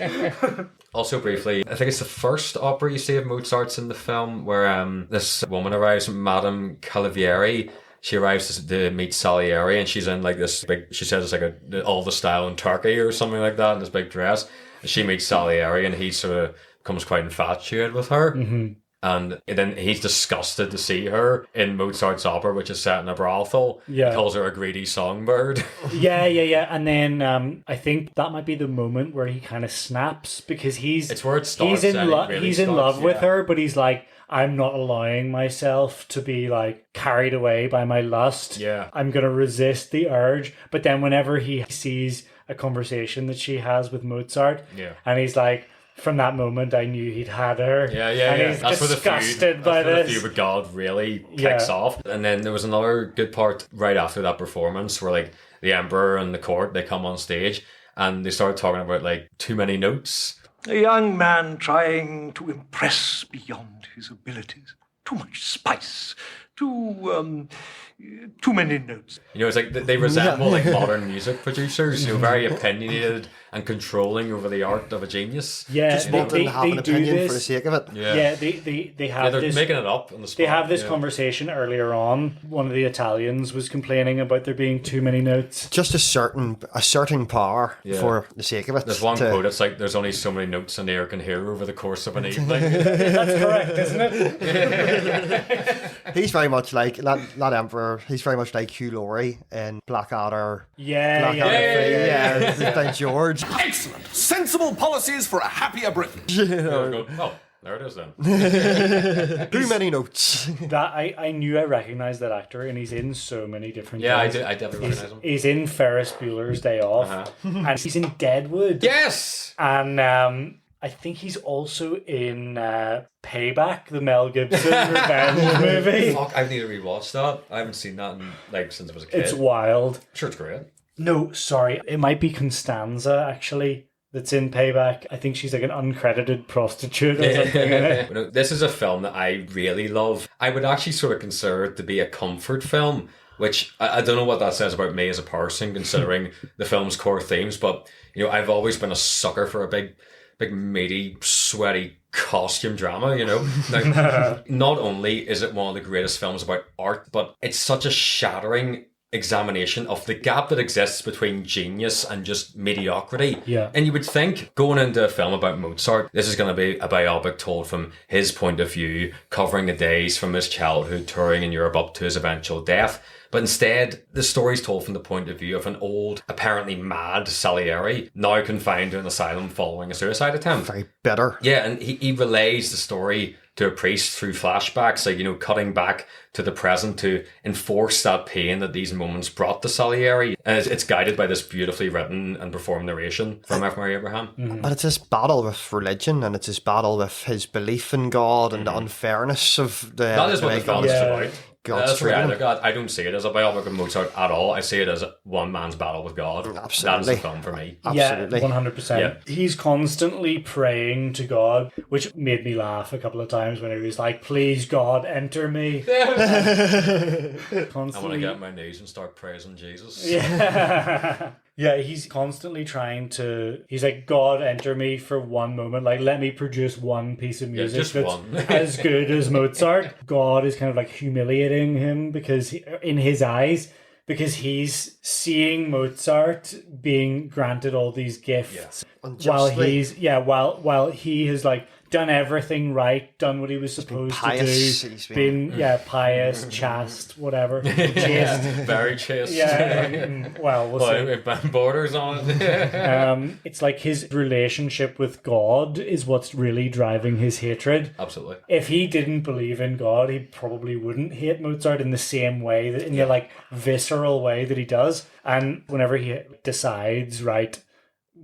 Also briefly, I think it's the first opera you see of Mozart's in the film where this woman arrives, Madame Calivieri. She arrives to meet Salieri, and she's in like this big, she says it's like all the style in Turkey or something like that, in this big dress. And she meets Salieri, and he sort of becomes quite infatuated with her. Mm-hmm. And then he's disgusted to see her in Mozart's opera, which is set in a brothel. Yeah. He calls her a greedy songbird. Yeah. And then I think that might be the moment where he kind of snaps, because it's where it starts. He's in love with her, but he's like, I'm not allowing myself to be like carried away by my lust. Yeah. I'm going to resist the urge. But then whenever he sees a conversation that she has with Mozart, and he's like, from that moment, I knew he'd had her. And he's that's disgusted by this. The feud with God really kicks off. And then there was another good part right after that performance where like the Emperor and the court, they come on stage and they start talking about like too many notes. A young man trying to impress beyond his abilities. Too much spice. Too many notes. It's like they resemble like modern music producers, very opinionated and controlling over the art of a genius. Yeah, just wanting to have an opinion for the sake of it. Yeah, they have they're making it up on the spot. They have this conversation earlier on. One of the Italians was complaining about there being too many notes. Just asserting power for the sake of it. There's one quote, it's like, there's only so many notes an ear can hear over the course of an evening. That's correct, isn't it? He's very much like that Emperor. He's very much like Hugh Laurie in Blackadder. Thank George. Excellent, sensible policies for a happier Britain. Oh, there it is then. Too many notes. That I knew I recognised that actor, and he's in so many different things. I definitely recognise him. He's in Ferris Bueller's Day Off, and he's in Deadwood. Yes! And I think he's also in Payback, the Mel Gibson revenge movie. Fuck, I need to rewatch that. I haven't seen that since I was a kid. It's wild. I'm sure it's great. No, sorry. It might be Constanza, actually, that's in Payback. I think she's like an uncredited prostitute or something in it. No, this is a film that I really love. I would actually sort of consider it to be a comfort film, which I don't know what that says about me as a person, considering the film's core themes, but, you know, I've always been a sucker for a big meaty, sweaty costume drama, you know. Like, not only is it one of the greatest films about art, but it's such a shattering examination of the gap that exists between genius and just mediocrity. Yeah. And you would think, going into a film about Mozart, this is going to be a biopic told from his point of view, covering the days from his childhood, touring in Europe up to his eventual death. But instead, the story's told from the point of view of an old, apparently mad Salieri, now confined to an asylum following a suicide attempt. Very bitter. Yeah, and he relays the story to a priest through flashbacks, like, you know, cutting back to the present to enforce that pain that these moments brought to Salieri. And it's guided by this beautifully written and performed narration from F. Murray Abraham. Mm-hmm. But it's his battle with religion, and it's his battle with his belief in God and the unfairness of the... That is what the film is about. God's That's right. God, I don't see it as a biopic of Mozart at all. I see it as one man's battle with God. Absolutely. That is the film for me. Absolutely. Yeah, 100%. Yeah. He's constantly praying to God, which made me laugh a couple of times when he was like, please, God, enter me. I want to get on my knees and start praising Jesus. Yeah. Yeah, he's constantly trying to... He's like, God, enter me for one moment. Like, let me produce one piece of music just that's one. as good as Mozart. God is kind of like humiliating him because in his eyes, because he's seeing Mozart being granted all these gifts while he has like done everything right, done what he was supposed pious, to do, he's been pious, chaste, whatever, chaste. Very chaste. Yeah, well, we'll see. With borders on it. It's like his relationship with God is what's really driving his hatred. Absolutely. If he didn't believe in God, he probably wouldn't hate Mozart in the same way, that in the like visceral way that he does. And whenever he decides, right,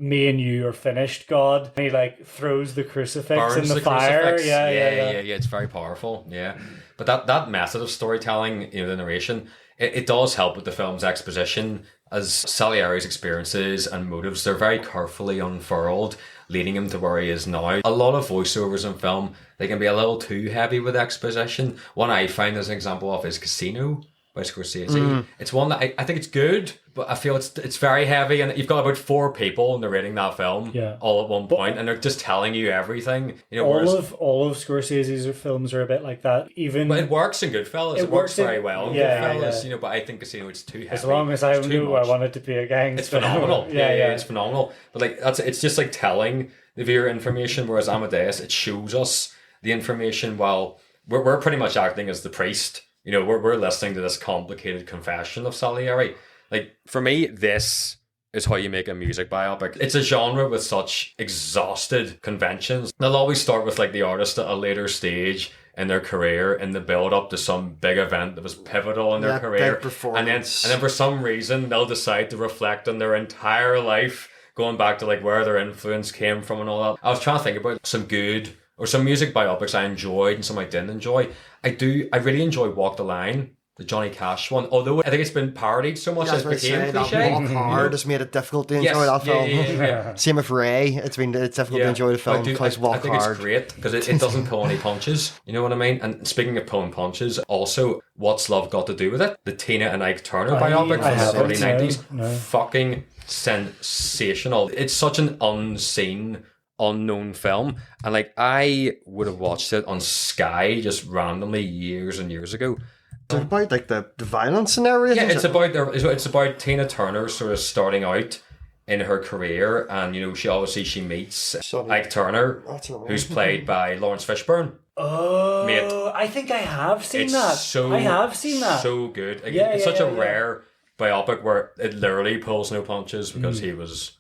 me and you are finished, God, and he like throws the crucifix in the fire. Crucifix. Yeah. It's very powerful. Yeah, but that method of storytelling, you know, the narration, it does help with the film's exposition, as Salieri's experiences and motives, they're very carefully unfurled, leading him to where he is now. A lot of voiceovers in film, they can be a little too heavy with exposition. One I find as an example of is Casino by Scorsese. It's one that I think it's good, but I feel it's very heavy, and you've got about 4 people narrating that film all at one point, and they're just telling you everything. You know, all of Scorsese's films are a bit like that. But it works in Goodfellas. It works very well in Goodfellas. You know, but I think Casino, it's too heavy. As long as I knew I wanted to be a gangster, it's phenomenal. It's phenomenal. But like it's just like telling the viewer information, whereas Amadeus, it shows us the information while we're pretty much acting as the priest. You know, we're listening to this complicated confession of Salieri. Like, for me, this is how you make a music biopic. It's a genre with such exhausted conventions. They'll always start with, like, the artist at a later stage in their career, in the build-up to some big event that was pivotal in their career. Big performance. And then for some reason, they'll decide to reflect on their entire life, going back to, like, where their influence came from and all that. I was trying to think about some good... or some music biopics I enjoyed and some I didn't enjoy. I really enjoy Walk the Line, the Johnny Cash one. Although I think it's been parodied so much, it's became cliche. Walk Hard has made it difficult to enjoy that film. Same with Ray. It's difficult to enjoy the film because Walk Hard. I think it's great because it doesn't pull any punches. You know what I mean? And speaking of pulling punches, also, What's Love Got to Do with It? The Tina and Ike Turner biopic from the early 90s. Fucking sensational. It's such an unknown film, and like I would have watched it on Sky just randomly years and years ago. It's about like the violence scenario. Yeah, it's about Tina Turner sort of starting out in her career, and you know she meets Ike Turner, who's played by Lawrence Fishburne. Oh, Mate, I think I have seen that. I have seen that. So good. It's such a rare biopic where it literally pulls no punches because he was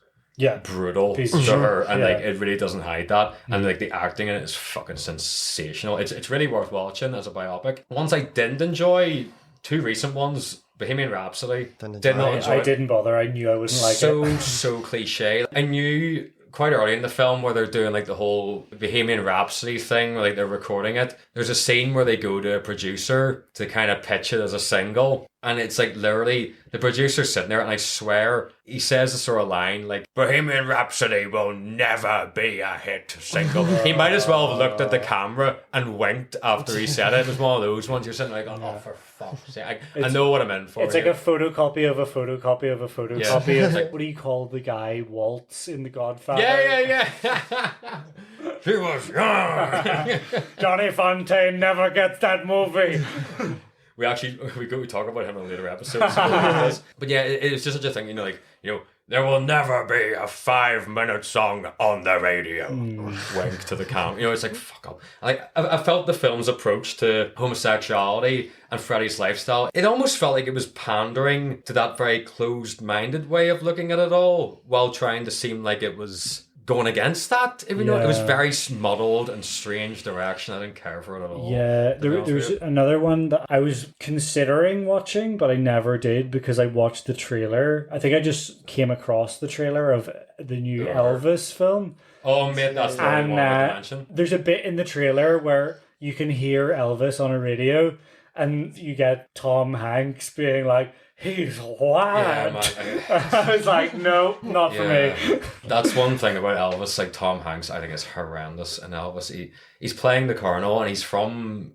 brutal to her, and like it really doesn't hide that, and like the acting in it is fucking sensational. It's really worth watching as a biopic. Ones I didn't enjoy, 2 recent ones, Bohemian Rhapsody, did not enjoy. I didn't bother. I knew I wouldn't like it. So cliche. I knew quite early in the film where they're doing like the whole Bohemian Rhapsody thing, where like they're recording it. There's a scene where they go to a producer to kind of pitch it as a single. And it's like literally the producer's sitting there, and I swear he says a sort of line like, Bohemian Rhapsody will never be a hit single. He might as well have looked at the camera and winked after he said it. It was one of those ones you're sitting like, oh, for fuck's sake. I know what I'm in for. It's here. like a photocopy of a photocopy of a photocopy of like, what do you call the guy Waltz in The Godfather? Yeah. He was young. Johnny Fontaine never gets that movie. We talk about him in a later episode. But yeah, it's just such a thing, there will never be a 5-minute song on the radio. Wink to the camera. It's like, fuck up. Like, I felt the film's approach to homosexuality and Freddie's lifestyle, it almost felt like it was pandering to that very closed-minded way of looking at it all, while trying to seem like it was going against that, even though it was very muddled and strange direction. I didn't care for it at all. Yeah, there's another one that I was considering watching, but I never did because I watched the trailer. I think I just came across the trailer of the new Elvis film. Oh, mate, that's the only one I mention. There's a bit in the trailer where you can hear Elvis on a radio, and you get Tom Hanks being like, he's white. Yeah, I was like, no, not for me. That's one thing about Elvis. Like Tom Hanks, I think is horrendous in Elvis. He's playing the Colonel, and he's from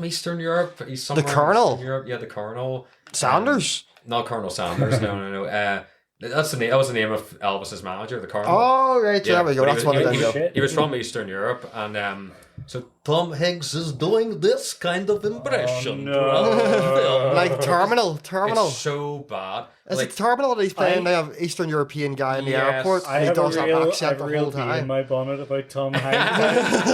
Eastern Europe. He's somewhere the Colonel. In Eastern Europe. Yeah, the Colonel. Sanders. Not Colonel Sanders. No. That was the name of Elvis's manager, the Colonel. Oh right, yeah, there we go. That's one of them. He was from Eastern Europe, and so Tom Hanks is doing this kind of impression throughout the film. Like Terminal. It's so bad. Is it Terminal that he's playing? They have Eastern European guy in the airport. And he does that accent the whole time. In my bonnet about Tom Hanks.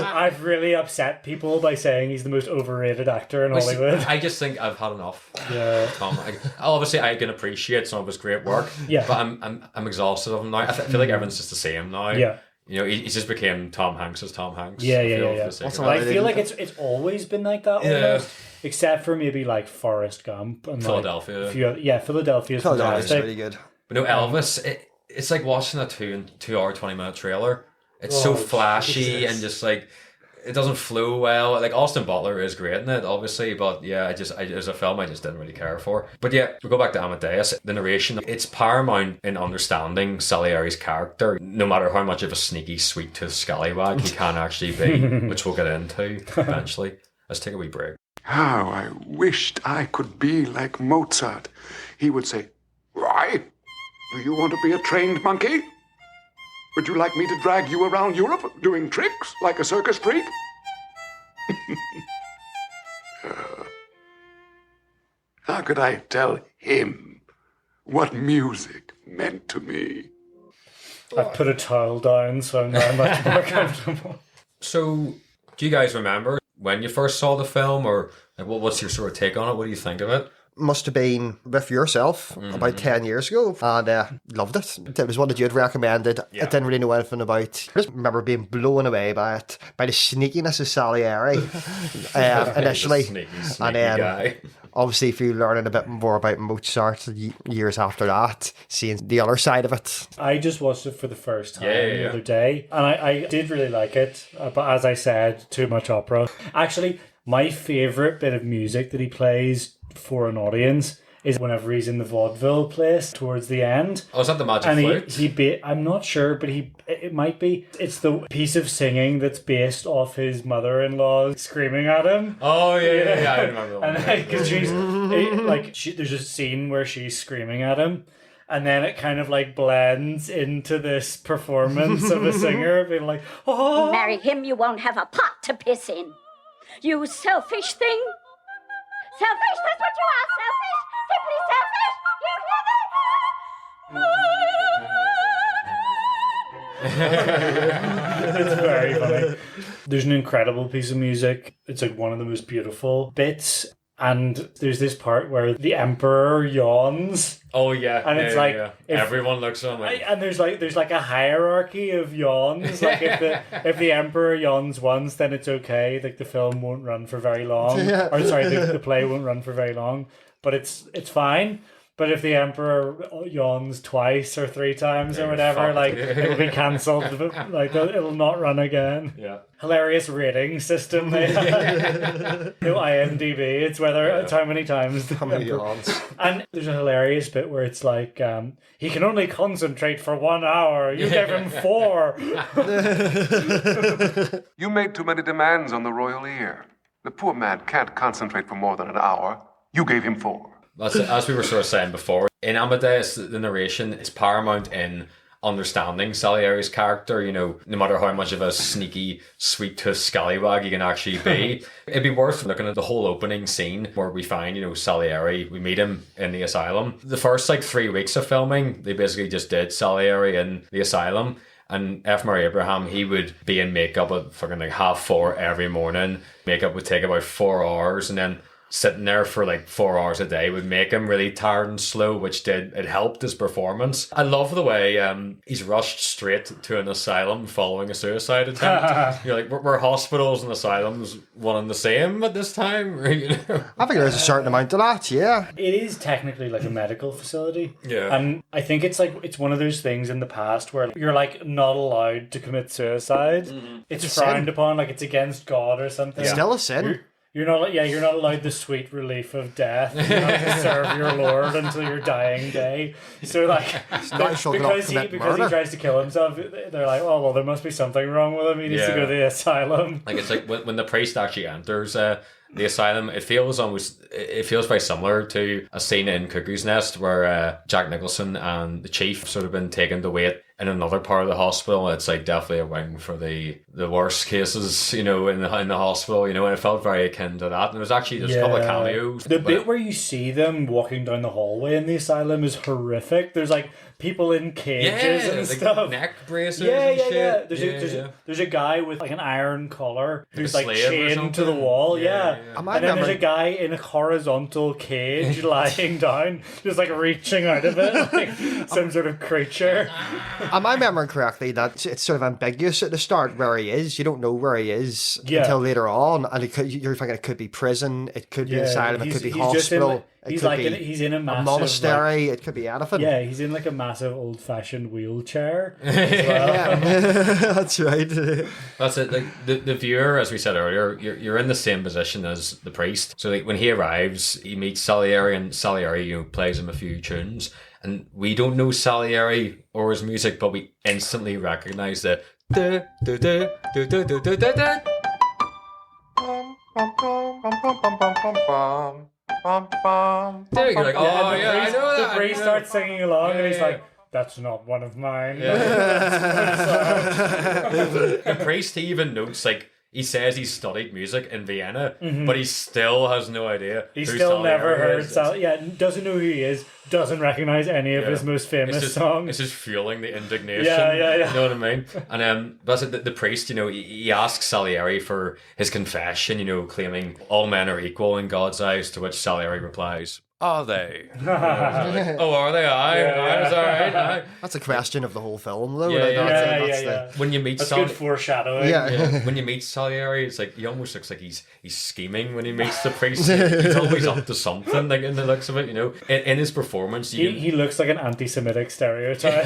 I've really upset people by saying he's the most overrated actor in Hollywood. I just think I've had enough. Yeah, Tom. Obviously, I can appreciate some of his great work. Yeah, but I'm exhausted of him now. I feel like everyone's just the same now. Yeah. He just became Tom Hanks as Tom Hanks. Yeah. I feel like it's always been like that almost, except for maybe like Forrest Gump and Philadelphia. Philadelphia's fantastic. Really good. But no, Elvis, it's like watching a 2-hour 20-minute trailer. It's so flashy and just like it doesn't flow well. Like Austin Butler is great in it, obviously, but yeah, as a film, I just didn't really care for. But yeah, we go back to Amadeus. The narration, it's paramount in understanding Salieri's character. No matter how much of a sneaky, sweet-toothed scallywag he can actually be, which we'll get into eventually. Let's take a wee break. How I wished I could be like Mozart. He would say, "Why? Do you want to be a trained monkey? Would you like me to drag you around Europe doing tricks like a circus freak?" How could I tell him what music meant to me? I've put a towel down, so I'm now much more comfortable. So, do you guys remember when you first saw the film, or like, what's your sort of take on it? What do you think of it? Must have been with yourself about 10 years ago, and loved it. It was one that you had recommended. I didn't really know anything about. I just remember being blown away by it, by the sneakiness of Salieri initially. Sneaky and then guy. obviously if you learning a bit more about Mozart years after that, seeing the other side of it. I just watched it for the first time the other day, and I did really like it, but as I said, too much opera. Actually, my favourite bit of music that he plays for an audience is whenever he's in the vaudeville place towards the end. Oh, is that the magic flute? I'm not sure, but it might be. It's the piece of singing that's based off his mother-in-law screaming at him. Oh yeah, I remember that. And because there's a scene where she's screaming at him, and then it kind of like blends into this performance of a singer being like, "Oh, marry him, you won't have a pot to piss in. You selfish thing." Selfish, that's what you are, selfish. Simply selfish. It's very funny. There's an incredible piece of music. It's like one of the most beautiful bits. And there's this part where the emperor yawns. Oh yeah, and it's everyone looks on like, and there's like a hierarchy of yawns. Like if the emperor yawns once, then it's okay. Like the film won't run for very long, or sorry, the play won't run for very long. But it's fine. But if the Emperor yawns twice or 3 times or whatever, fucked. like, it'll be cancelled. Like, it'll not run again. Yeah. Hilarious rating system they have. No IMDb, it's it's how many times. How many yawns? And there's a hilarious bit where it's like, he can only concentrate for 1 hour. You gave him 4. You made too many demands on the royal ear. The poor man can't concentrate for more than an hour. You gave him 4. As we were sort of saying before, in Amadeus, the narration is paramount in understanding Salieri's character. You know, no matter how much of a sneaky, sweet-toothed scallywag he can actually be. It'd be worth looking at the whole opening scene where we find, you know, Salieri. We meet him in the asylum. The first, 3 weeks of filming, they basically just did Salieri in the asylum. And F. Murray Abraham, he would be in makeup at fucking 4:30 every morning. Makeup would take about 4 hours, and then sitting there for 4 hours a day would make him really tired and slow, it helped his performance. I love the way he's rushed straight to an asylum following a suicide attempt. You're like, were hospitals and asylums one and the same at this time? You know? I think there's a certain amount of that, yeah. It is technically like a medical facility. Yeah. And I think it's one of those things in the past where you're not allowed to commit suicide. Mm-hmm. It's frowned upon, it's against God or something. It's still a sin. You're not allowed the sweet relief of death. You're not to serve your Lord until your dying day. So because he tries to kill himself, they're like, oh well, there must be something wrong with him. He needs to go to the asylum. It's when the priest actually enters the asylum, it feels very similar to a scene in Cuckoo's Nest where Jack Nicholson and the chief sort of been taken to wait in another part of the hospital. It's definitely a wing for the worst cases, you know, in the hospital, you know, and it felt very akin to that. And there's a couple of cameos. The bit where you see them walking down the hallway in the asylum is horrific. There's people in cages and stuff. Neck braces and shit. There's a guy with an iron collar who's chained to the wall. Yeah. And then there's a guy in a horizontal cage lying down, just reaching out of it, some sort of creature. Am I remembering correctly that it's sort of ambiguous at the start where he is? You don't know where he is until later on, and you're thinking it could be prison, it could be asylum, it could be hospital. He's in a massive monastery. It could be anything. Yeah, he's in a massive old-fashioned wheelchair. Yeah, that's right. That's it. The viewer, as we said earlier, you're in the same position as the priest. So when he arrives, he meets Salieri, and Salieri, you know, plays him a few tunes, and we don't know Salieri or his music, but we instantly recognize the. You're like, oh yeah, I know that. The priest starts singing along, and he's like, that's not one of mine. The priest, he even notes, he says he studied music in Vienna, but he still has no idea. He's still never heard doesn't know who he is, doesn't recognize any of his most famous songs. It's just fueling the indignation. Yeah. You know what I mean? And that's it. The priest, you know, he asks Salieri for his confession, you know, claiming all men are equal in God's eyes, to which Salieri replies, are they? Oh, are they? Aye. Alright. That's a question of the whole film, though. Yeah. When you meet that's good foreshadowing. Yeah. When you meet Salieri, it's he almost looks like he's scheming when he meets the priest. He's always up to something, in the looks of it, you know. In his performance, he looks like an anti-Semitic stereotype.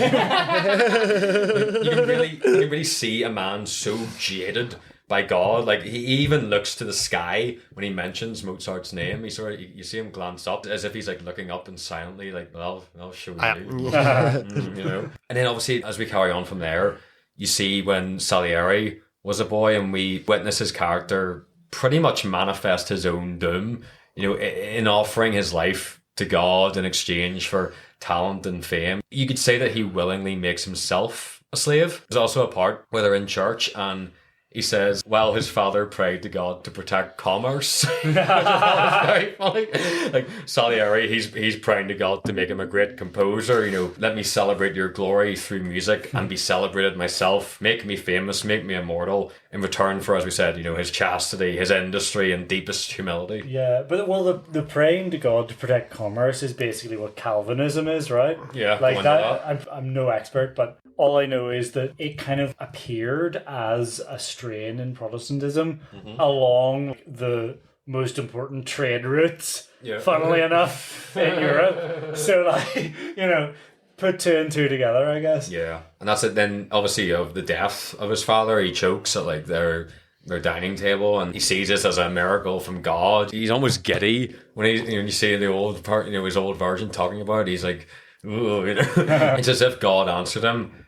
you can really see a man so jaded by God. He even looks to the sky when he mentions Mozart's name. You see him glance up as if he's looking up and silently I'll show you. You know. And then obviously as we carry on from there, you see when Salieri was a boy and we witness his character pretty much manifest his own doom, you know, in offering his life to God in exchange for talent and fame. You could say that he willingly makes himself a slave. There's also a part where they're in church and he says, well, his father prayed to God to protect commerce. Very funny. Salieri, he's praying to God to make him a great composer. You know, let me celebrate your glory through music and be celebrated myself. Make me famous, make me immortal. In return for, as we said, you know, his chastity, his industry, and deepest humility. Yeah, but the praying to God to protect commerce is basically what Calvinism is, right? Yeah, that. I'm no expert, but all I know is that it kind of appeared as a strain in Protestantism along the most important trade routes, funnily enough. in Europe. So, like, you know, put two and two together, I guess. Yeah, and that's it. Then obviously of the death of his father, he chokes at like their dining table, and he sees this as a miracle from God. He's almost giddy when you see the old part, his old version talking about it. He's like, ooh, it's as if God answered him,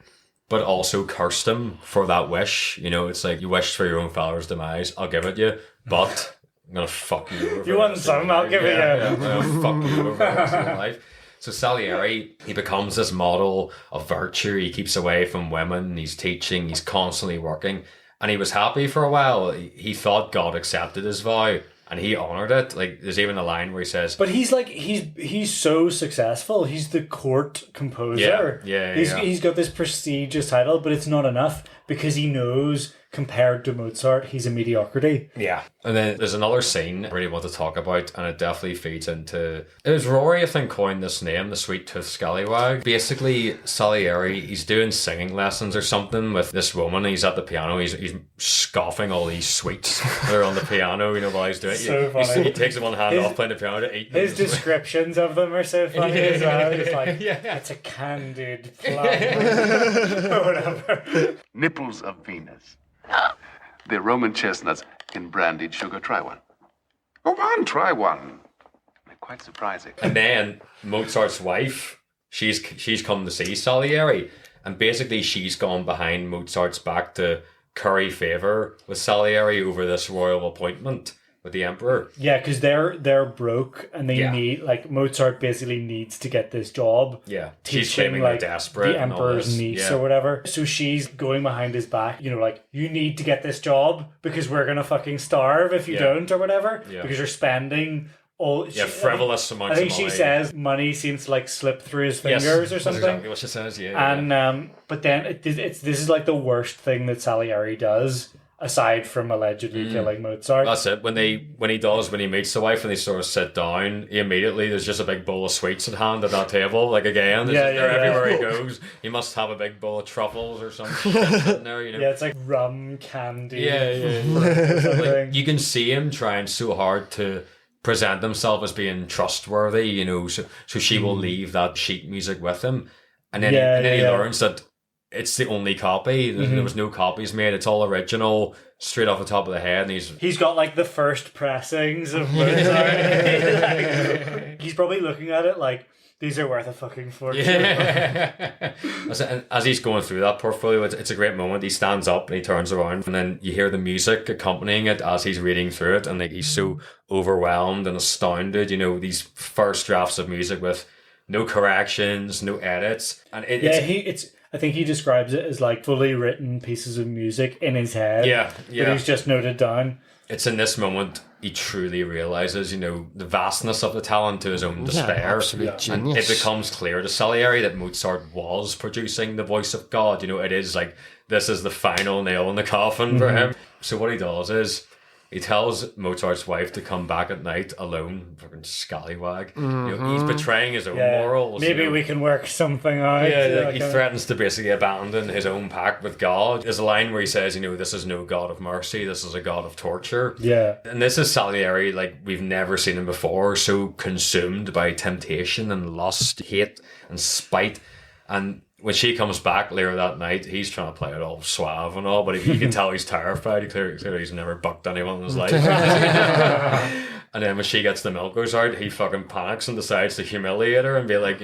but also cursed him for that wish. It's like, you wished for your own father's demise. I'll give it you, but I'm gonna fuck you over. You want some? I'll give it you. I'm gonna fuck you over for the rest of your life. So Salieri, he becomes this model of virtue. He keeps away from women. He's teaching. He's constantly working. And he was happy for a while. He thought God accepted his vow, and he honoured it. Like, there's even a line where he says... But he's like, he's so successful. He's the court composer. Yeah. He's got this prestigious title, but it's not enough because he knows, compared to Mozart, he's a mediocrity. Yeah. And then there's another scene I really want to talk about, and it definitely feeds into... It was Rory, I think, coined this name, the Sweet Tooth Scallywag. Basically, Salieri, he's doing singing lessons or something with this woman. He's at the piano. He's scoffing all these sweets that are on the piano, while he's doing it. So funny. He takes one hand off playing the piano to eat. His descriptions of them are so funny as well. It's like, it's a candied plum. Or whatever. Nipples of Venus. They're Roman chestnuts in brandied sugar. Try one. Go on, try one. They're quite surprising. And then Mozart's wife, she's come to see Salieri, and basically she's gone behind Mozart's back to curry favour with Salieri over this royal appointment with the emperor. Yeah, because they're broke and they need, like, Mozart basically needs to get this job. Yeah, teaching, she's claiming like, they're desperate, the emperor's niece or whatever. So she's going behind his back, like, you need to get this job because we're gonna fucking starve if you don't or whatever. Yeah. Because you're spending all frivolous amounts I think of she money. says money seems to, like, slip through his fingers or something. That's exactly what she says. And but then this is like the worst thing that Salieri does, aside from allegedly killing Mozart. That's it. When he meets the wife and they sort of sit down, there's just a big bowl of sweets at hand at that table. Like, again, they're everywhere he goes. He must have a big bowl of truffles or something sitting there. Yeah, it's like rum candy. Yeah. Like, you can see him trying so hard to present himself as being trustworthy, so she will leave that sheet music with him. And then he learns that it's the only copy. There was no copies made. It's all original, straight off the top of the head. And he's got like the first pressings of Mozart. He's probably looking at it like, these are worth a fucking fortune. Yeah. As he's going through that portfolio, it's a great moment. He stands up and he turns around, and then you hear the music accompanying it as he's reading through it, and like, he's so overwhelmed and astounded. These first drafts of music with no corrections, no edits, and I think he describes it as like fully written pieces of music in his head. Yeah. That he's just noted down. It's in this moment he truly realizes, the vastness of the talent to his own despair. And it becomes clear to Salieri that Mozart was producing the voice of God. It is like, this is the final nail in the coffin for him. So what he does is, he tells Mozart's wife to come back at night alone. Fucking scallywag. He's betraying his own morals. Maybe we can work something out. Yeah, he threatens to basically abandon his own pact with God. There's a line where he says, this is no God of mercy, this is a God of torture. Yeah. And this is Salieri like we've never seen him before, so consumed by temptation and lust, hate and spite. And when she comes back later that night, he's trying to play it all suave and all, but you can tell he's terrified. Clearly he's never bucked anyone in his life. And then when she gets the milk goes out, he fucking panics and decides to humiliate her and be like,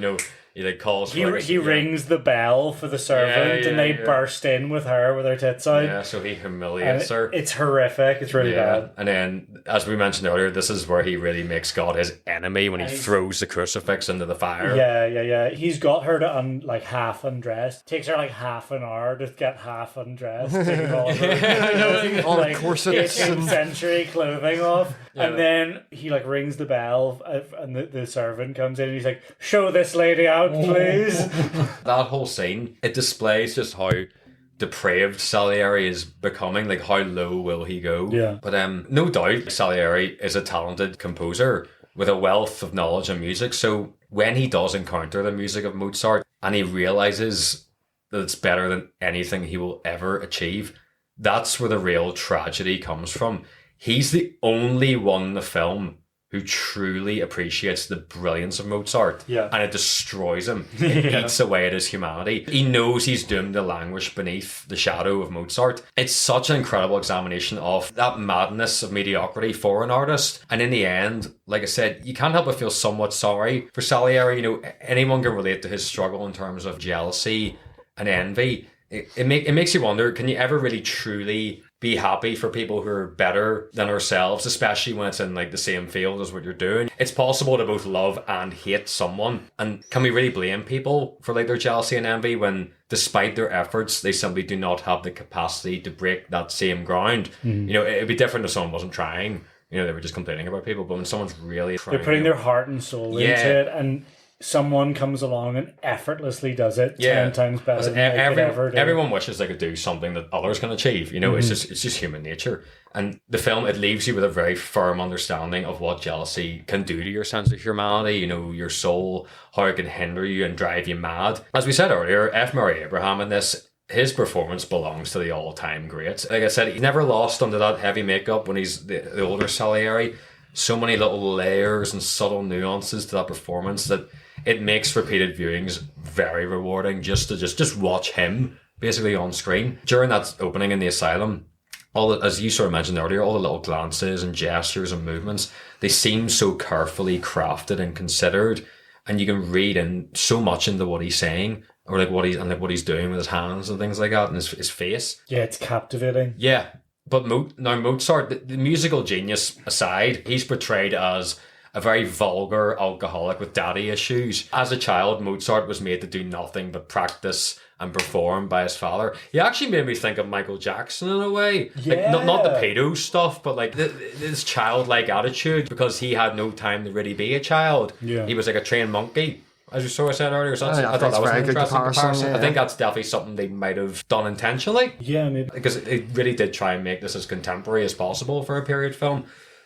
he like calls for he rings the bell for the servant and they burst in with her tits out. Yeah, so he humiliates her. It's horrific. It's really bad. And then, as we mentioned earlier, this is where he really makes God his enemy when he throws the crucifix into the fire. Yeah. He's got her to half undressed. Takes her like half an hour to get half undressed. Taking all of her, all the corsets 18th century clothing off. Yeah. And then he rings the bell and the servant comes in and he's like, show this lady out, please. That whole scene, it displays just how depraved Salieri is becoming, like how low will he go. Yeah. But no doubt Salieri is a talented composer with a wealth of knowledge and music, so when he does encounter the music of Mozart and he realizes that it's better than anything he will ever achieve, that's where the real tragedy comes from. He's the only one in the film who truly appreciates the brilliance of Mozart, and it destroys him. It eats away at his humanity. He knows he's doomed to languish beneath the shadow of Mozart. It's such an incredible examination of that madness of mediocrity for an artist. And in the end, like I said, you can't help but feel somewhat sorry for Salieri. You know, anyone can relate to his struggle in terms of jealousy and envy. It makes you wonder, can you ever really truly be happy for people who are better than ourselves, especially when it's in like the same field as what you're doing? It's possible to both love and hate someone. And can we really blame people for like their jealousy and envy when, despite their efforts, they simply do not have the capacity to break that same ground? You know, it'd be different if someone wasn't trying. You know, they were just complaining about people. But when someone's really trying, they're putting their heart and soul into it, and someone comes along and effortlessly does it 10 times better than they could ever do. Everyone wishes they could do something that others can achieve. You know, it's just human nature. And the film, it leaves you with a very firm understanding of what jealousy can do to your sense of humanity, you know, your soul, how it can hinder you and drive you mad. As we said earlier, F. Murray Abraham in this, his performance belongs to the all-time greats. Like I said, he never lost under that heavy makeup when he's the older Salieri. So many little layers and subtle nuances to that performance that it makes repeated viewings very rewarding just to watch him basically on screen. During that opening in the asylum, as you sort of mentioned earlier, all the little glances and gestures and movements, they seem so carefully crafted and considered, and you can read in so much into what he's saying, or like what he's doing with his hands and things like that, and his face. Yeah, it's captivating. Yeah. But now Mozart, the musical genius aside, he's portrayed as a very vulgar alcoholic with daddy issues. As a child, Mozart was made to do nothing but practice and perform by his father. He actually made me think of Michael Jackson in a way. Yeah. Like, not the pedo stuff, but like this childlike attitude, because he had no time to really be a child. Yeah. He was like a trained monkey, as you sort of said earlier. So I thought that was an interesting comparison. Yeah. I think that's definitely something they might have done intentionally. Yeah, maybe. Because it really did try and make this as contemporary as possible for a period film.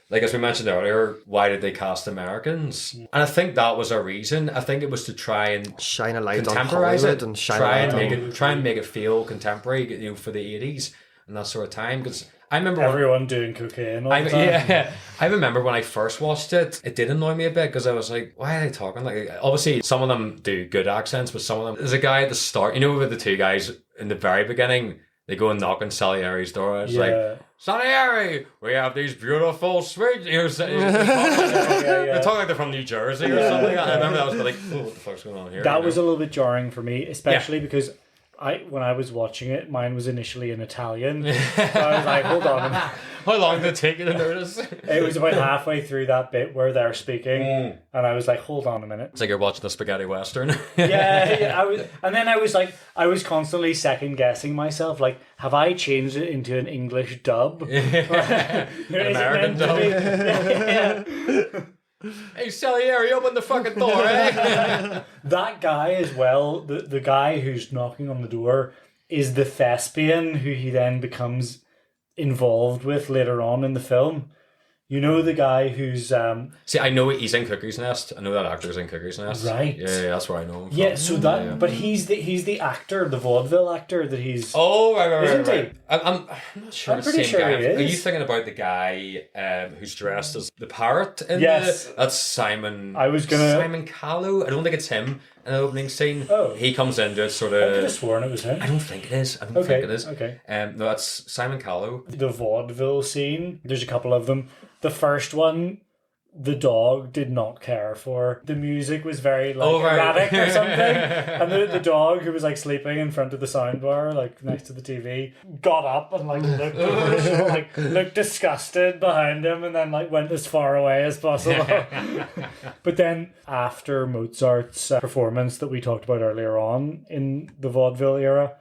Like, as we mentioned earlier, why did they cast Americans? And I think that was a reason. I think it was to try and shine a light on contemporize Hollywood it, and shine try a and light make on... it, try and make it feel contemporary, you know, for the 80s and that sort of time. Because I remember everyone doing cocaine all the time. Yeah, I remember when I first watched it, it did annoy me a bit because I was like, why are they talking like? Obviously, some of them do good accents, but some of them. There's a guy at the start, you know, with the two guys in the very beginning. They go and knock on Salieri's door. It's like, Salieri, we have these beautiful sweets. They talk like they're from New Jersey or something. I remember that was like, oh, what the fuck's going on here? That was a little bit jarring for me, especially because when I was watching it, mine was initially in Italian. So I was like, hold on. How long did it take you to notice? It was about halfway through that bit where they're speaking, and I was like, hold on a minute. It's like you're watching the spaghetti western. I was constantly second guessing myself, like, have I changed it into an English dub? An American dub. Hey, Salieri, open the fucking door, eh? That guy as well, the guy who's knocking on the door is the thespian who he then becomes involved with later on in the film. You know the guy who's... See, I know he's in Cuckoo's Nest. I know that actor's in Cuckoo's Nest. Right. Yeah, that's where I know him from. Yeah, so that... But he's the actor, the vaudeville actor that he's... Oh, right. Isn't he? I'm not sure. I'm pretty sure guy. he is. Are you thinking about the guy who's dressed as the parrot? That's Simon... Simon Callow? I don't think it's him in the opening scene. Oh. He comes into it sort of... I could have sworn it was him. I don't think it is. I don't think it is. Okay. No, that's Simon Callow. The vaudeville scene, there's a couple of them. The first one, the dog did not care for. The music was very erratic or something. And the dog, who was like sleeping in front of the soundbar, like next to the TV, got up and like looked over his shoulder, like looked disgusted behind him, and then like went as far away as possible. But then after Mozart's performance that we talked about earlier on in the vaudeville era,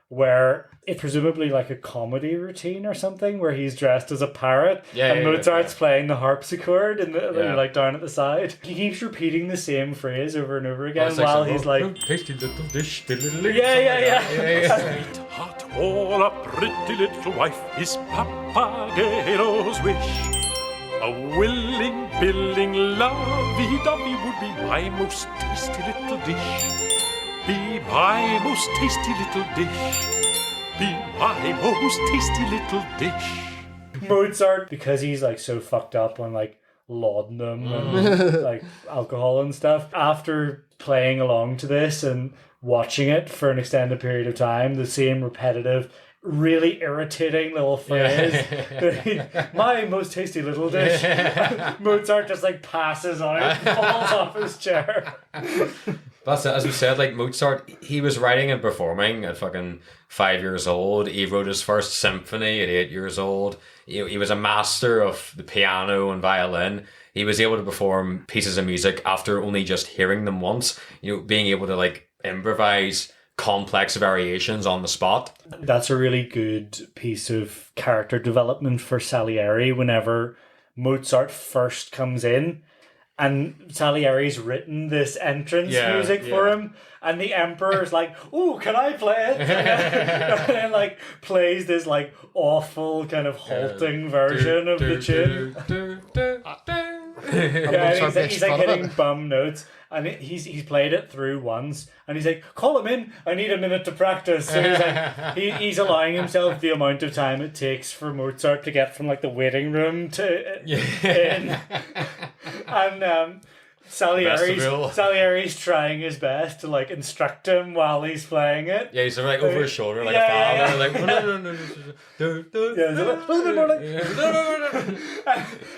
where it's presumably like a comedy routine or something where he's dressed as a parrot and Mozart's playing the harpsichord and like down at the side. He keeps repeating the same phrase over and over again while he's like, tasty little dish. Sweetheart, all a pretty little wife is Pappagero's wish. A willing, billing, lovey-dovey would be my most tasty little dish. Be my most tasty little dish. Be my most tasty little dish. Mozart, because he's like so fucked up on like laudanum and like alcohol and stuff. After playing along to this and watching it for an extended period of time, the same repetitive, really irritating little phrase, my most tasty little dish. Mozart just like passes on it, falls off his chair. That's it. As we said, like Mozart, he was writing and performing at fucking 5 years old. He wrote his first symphony at 8 years old. He was a master of the piano and violin. He was able to perform pieces of music after only just hearing them once. Being able to like improvise complex variations on the spot. That's a really good piece of character development for Salieri whenever Mozart first comes in. And Salieri's written this entrance music for him, and the Emperor's like, "Ooh, can I play it?" and like plays this like awful kind of halting version of the tune. He's like hitting bum notes, and he's played it through once, and he's like, "Call him in. I need a minute to practice." So he's like, he's allowing himself the amount of time it takes for Mozart to get from like the waiting room to in. And Salieri's trying his best to like instruct him while he's playing it. Yeah, he's sort of like over his shoulder like a father. Like,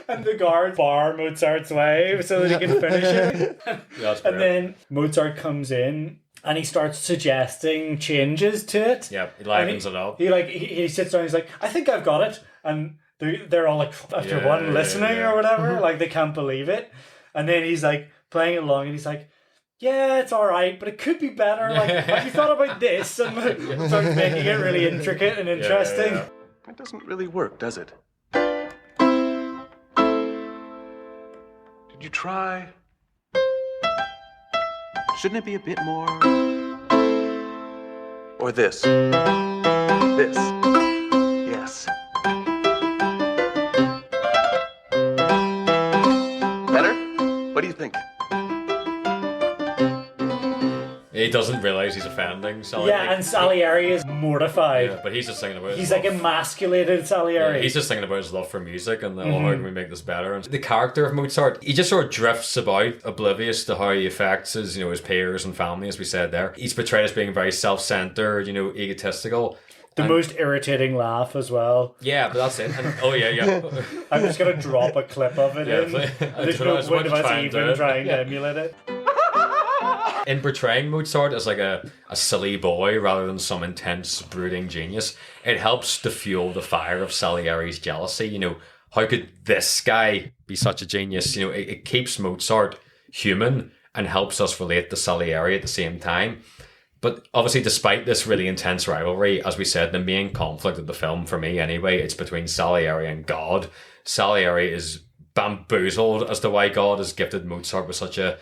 and the guards bar Mozart's way so that he can finish it. And then Mozart comes in and he starts suggesting changes to it. Yeah, he livens it up. He sits down, he's like, I think I've got it. And they're all like, after one listening or whatever, like they can't believe it. And then he's like playing it along and he's like, yeah, it's all right, but it could be better. Like, have you thought about this? And starts making it really intricate and interesting. It doesn't really work, does it? Did you try? Shouldn't it be a bit more? Or this? This? Yes. Better? What do you think? He doesn't realise he's offending Salieri. Yeah, and Salieri is mortified. Yeah, but he's just thinking about He's like emasculated Salieri. Yeah, he's just thinking about his love for music and how can we make this better. And the character of Mozart, he just sort of drifts about, oblivious to how he affects his, his peers and family, as we said there. He's portrayed as being very self-centered, egotistical. The most irritating laugh as well. Yeah, but that's it. And, yeah. I'm just going to drop a clip of it in. There's no point of us even trying to emulate it. In portraying Mozart as like a silly boy rather than some intense, brooding genius, it helps to fuel the fire of Salieri's jealousy. How could this guy be such a genius? It keeps Mozart human and helps us relate to Salieri at the same time. But obviously, despite this really intense rivalry, as we said, the main conflict of the film, for me anyway, it's between Salieri and God. Salieri is bamboozled as to why God has gifted Mozart with such a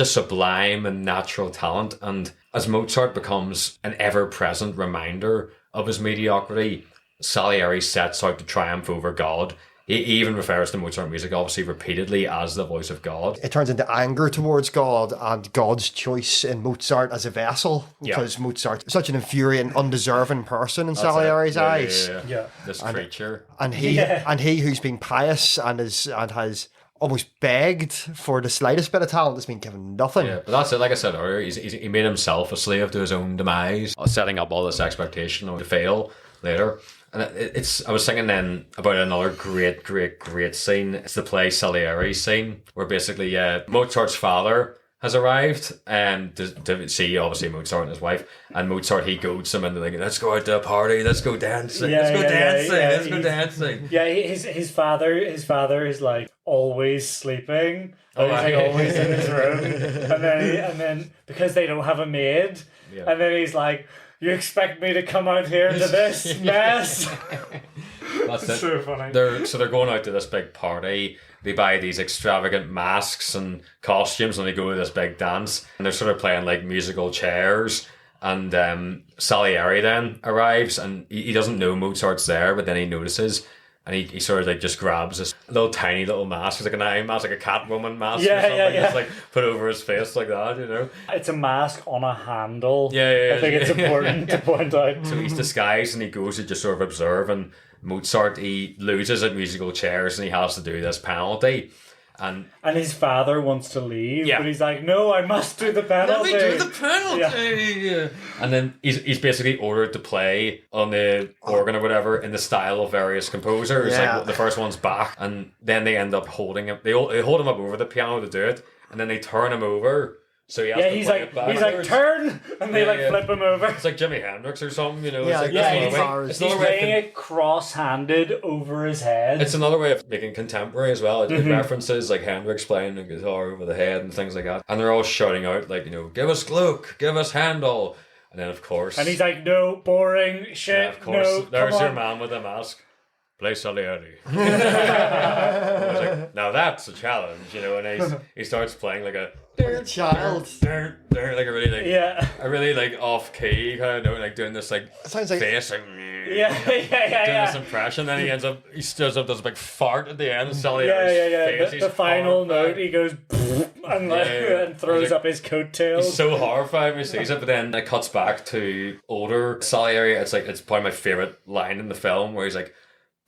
sublime and natural talent. And as Mozart becomes an ever-present reminder of his mediocrity, Salieri sets out to triumph over God. He even refers to Mozart music, obviously, repeatedly as the voice of God. It turns into anger towards God and God's choice in Mozart as a vessel, because Mozart is such an infuriating, undeserving person in Salieri's eyes. Yeah. This creature. And he who's been pious and has almost begged for the slightest bit of talent has been given nothing. Yeah, but that's it. Like I said earlier, he made himself a slave to his own demise, setting up all this expectation to fail later. And I was thinking then about another great scene. It's the play Salieri scene, where basically Mozart's father has arrived to see obviously Mozart and his wife, and Mozart, he goads him into thinking, let's go out to a party, let's go dancing, let's go dancing. Yeah, his father is like always sleeping. He's like always in his room, and then because they don't have a maid, and then he's like, you expect me to come out here to this mess? That's it. So funny. They're going out to this big party. They buy these extravagant masks and costumes and they go to this big dance. And they're sort of playing like musical chairs. And Salieri then arrives and he doesn't know Mozart's there, but then he notices. And he sort of like just grabs this tiny little mask. It's like an eye mask, like a Catwoman mask or something. Just like put over his face like that, It's a mask on a handle. Yeah. I think it's important to point out. So he's disguised and he goes to just sort of observe, and Mozart, he loses at musical chairs and he has to do this penalty. And his father wants to leave, Yeah. but he's like, no, I must do the penalty. Let me do the penalty. Yeah. And then he's basically ordered to play on the organ or whatever in the style of various composers. Yeah. Like the first one's Bach, and then they end up holding him. They hold him up over the piano to do it, and then they turn him over. So he has to he's play like, it backwards. he's like, turn, and they flip him over. It's like Jimi Hendrix or something, you know. Yeah, it's like, yeah, it's he's another way- it's He's another way of playing it cross-handed over his head. It's another way of making contemporary as well. It references like Hendrix playing the guitar over the head and things like that. And they're all shouting out like, you know, give us Gluck, give us Handel. And then of course... And he's like, no, boring, shit, yeah, of course, no, there's come your on. man with the mask. Play Salieri. I was like, now that's a challenge, you know, and he starts playing like a... child. Like a really a really like off key kind of note, like doing this like sounds like face like Yeah. doing this impression. Then he does a big fart at the end. And The final note, he goes and and throws up his coattails. He's so horrified when he sees it, but then it cuts back to older Salieri. It's probably my favorite line in the film where he's like,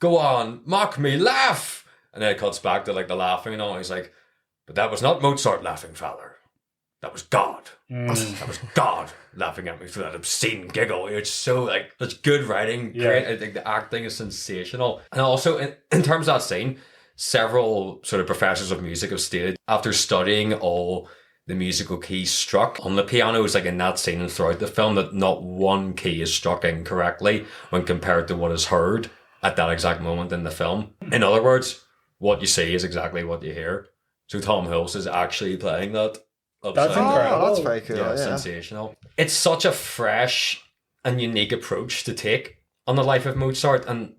"Go on, mock me, laugh," and then it cuts back to like the laughing and all. He's like, "But that was not Mozart laughing, Fowler. That was God. That was God laughing at me for that obscene giggle." It's so like, it's good writing. Great. I think the acting is sensational. And also in terms of that scene, several sort of professors of music have stated after studying all the musical keys struck on the pianos, like in that scene and throughout the film, that not one key is struck incorrectly when compared to what is heard at that exact moment in the film. In other words, what you see is exactly what you hear. So Tom Hulse is actually playing that. That's incredible. Oh, that's very cool. Yeah, sensational. It's such a fresh and unique approach to take on the life of Mozart, and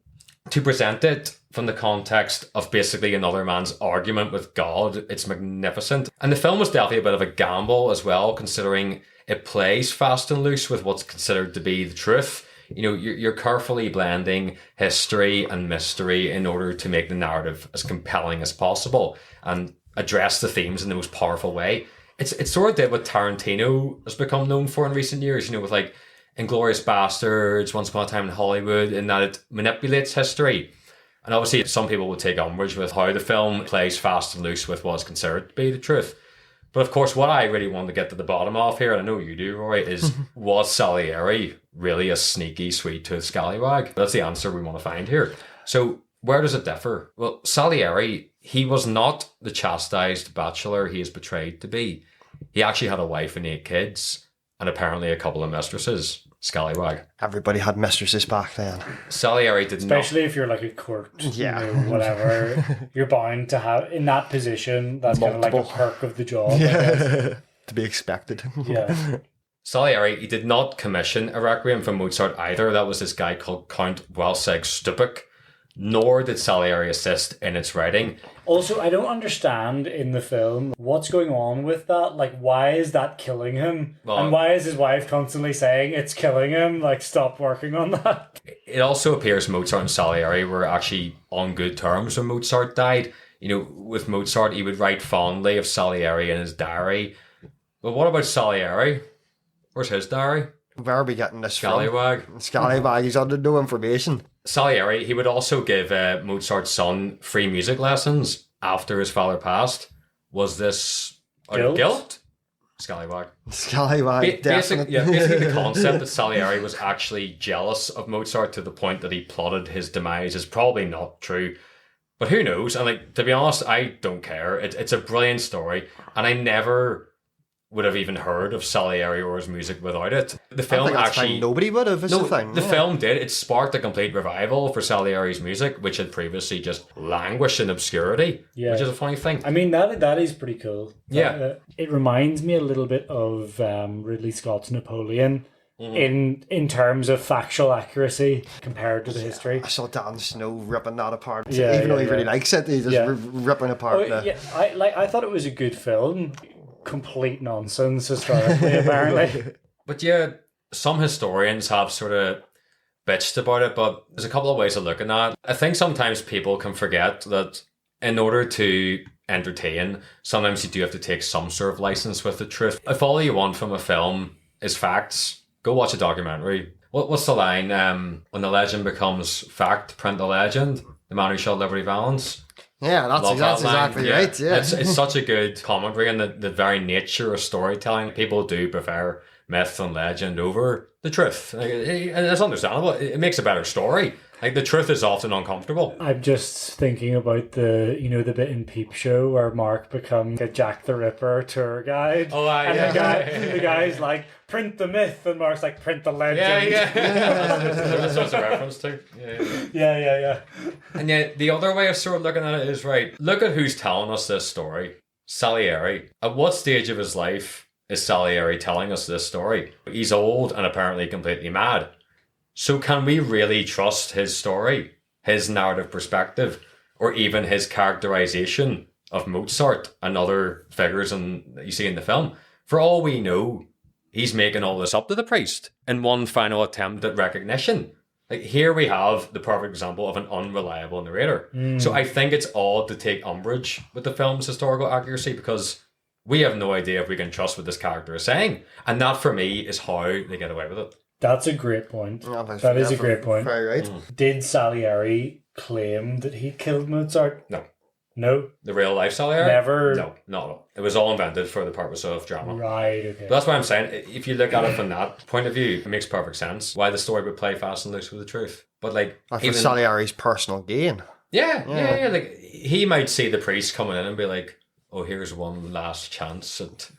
to present it from the context of basically another man's argument with God, it's magnificent. And the film was definitely a bit of a gamble as well, considering it plays fast and loose with what's considered to be the truth. You know, you're carefully blending history and mystery in order to make the narrative as compelling as possible and address the themes in the most powerful way. It's sort of did what Tarantino has become known for in recent years, you know, with like Inglourious Bastards, Once Upon a Time in Hollywood, in that it manipulates history. And obviously some people would take umbrage with how the film plays fast and loose with what is considered to be the truth. But of course, what I really want to get to the bottom of here, and I know you do, Roy, is was Salieri really a sneaky, sweet-toothed scallywag? That's the answer we want to find here. So where does it differ? Well, Salieri, he was not the chastised bachelor he is portrayed to be. He actually had a wife and 8 kids, and apparently a couple of mistresses. Scallywag. Everybody had mistresses back then. Salieri did Especially if you're like a court, Yeah. you know, whatever. You're bound to have, in that position, that's kind of like a perk of the job. I guess. To be expected. Yeah. Salieri, he did not commission a requiem for Mozart either. That was this guy called Count Welseg Stupik. Nor did Salieri assist in its writing. Also, I don't understand in the film what's going on with that. Like, why is that killing him? Well, and why is his wife constantly saying it's killing him? Like, stop working on that. It also appears Mozart and Salieri were actually on good terms when Mozart died. You know, with Mozart, he would write fondly of Salieri in his diary. But what about Salieri? Where's his diary? Where are we getting this Scallywag. from? Scallywag, he's under no information. Salieri, he would also give Mozart's son free music lessons after his father passed. Was this out of guilt? Scallywag. Scallywag, definitely. Basically the concept that Salieri was actually jealous of Mozart to the point that he plotted his demise is probably not true. But who knows? And like, to be honest, I don't care. It's a brilliant story, and I never would have even heard of Salieri or his music without it. The film actually... Nobody would have, is the thing. The film did. It sparked a complete revival for Salieri's music, which had previously just languished in obscurity, which is a funny thing. I mean, that is pretty cool. Yeah. It reminds me a little bit of Ridley Scott's Napoleon in terms of factual accuracy compared to the history. I saw Dan Snow ripping that apart. Yeah, Even though he really likes it, he's just ripping apart. I thought it was a good film. Complete nonsense historically, apparently. But yeah, some historians have sort of bitched about it, but there's a couple of ways of looking at it. I think sometimes people can forget that in order to entertain, sometimes you do have to take some sort of license with the truth. If all you want from a film is facts, go watch a documentary. What's the line? When the legend becomes fact, print the legend. The man who shot Liberty Valance. Yeah, that's exactly right. Yeah, it's such a good commentary on the very nature of storytelling. People do prefer myth and legend over the truth. Like, and it's understandable. It makes a better story. Like, the truth is often uncomfortable. I'm just thinking about the bit in Peep Show where Mark becomes a Jack the Ripper tour guide. Oh, the guy's like, print the myth, and Mark's like, print the legend. That's what it's a reference to. Yeah. And yet, the other way of sort of looking at it is, right, look at who's telling us this story. Salieri. At what stage of his life is Salieri telling us this story? He's old and apparently completely mad. So can we really trust his story, his narrative perspective, or even his characterization of Mozart and other figures that you see in the film? For all we know, he's making all this up to the priest in one final attempt at recognition. Like, here we have the perfect example of an unreliable narrator. So I think it's odd to take umbrage with the film's historical accuracy, because we have no idea if we can trust what this character is saying. And that, for me, is how they get away with it. That's a great point. That is a great point. Very right. Did Salieri claim that he killed Mozart? No. The real life Salieri? Never. No, not at all. It was all invented for the purpose of drama. Right, okay. But that's why I'm saying, if you look at it from that point of view, it makes perfect sense why the story would play fast and loose with the truth. But like, for Salieri's personal gain. Yeah. Like, he might see the priest coming in and be like, "Oh, here's one last chance at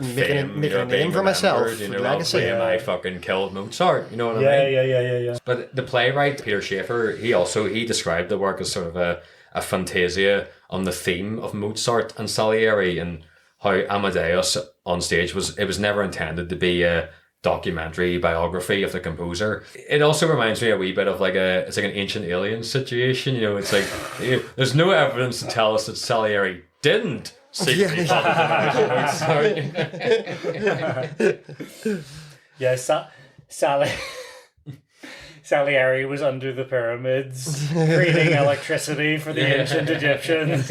fame, making a name for myself, legacy. I fucking killed Mozart." You know what I mean? Yeah. But the playwright Peter Schaeffer, he described the work as sort of a fantasia on the theme of Mozart and Salieri, and how Amadeus on stage was never intended to be a documentary biography of the composer. It also reminds me a wee bit of it's like an Ancient Aliens situation. You know, it's like there's no evidence to tell us that Salieri didn't secretly Salieri was under the pyramids creating electricity for the ancient Egyptians.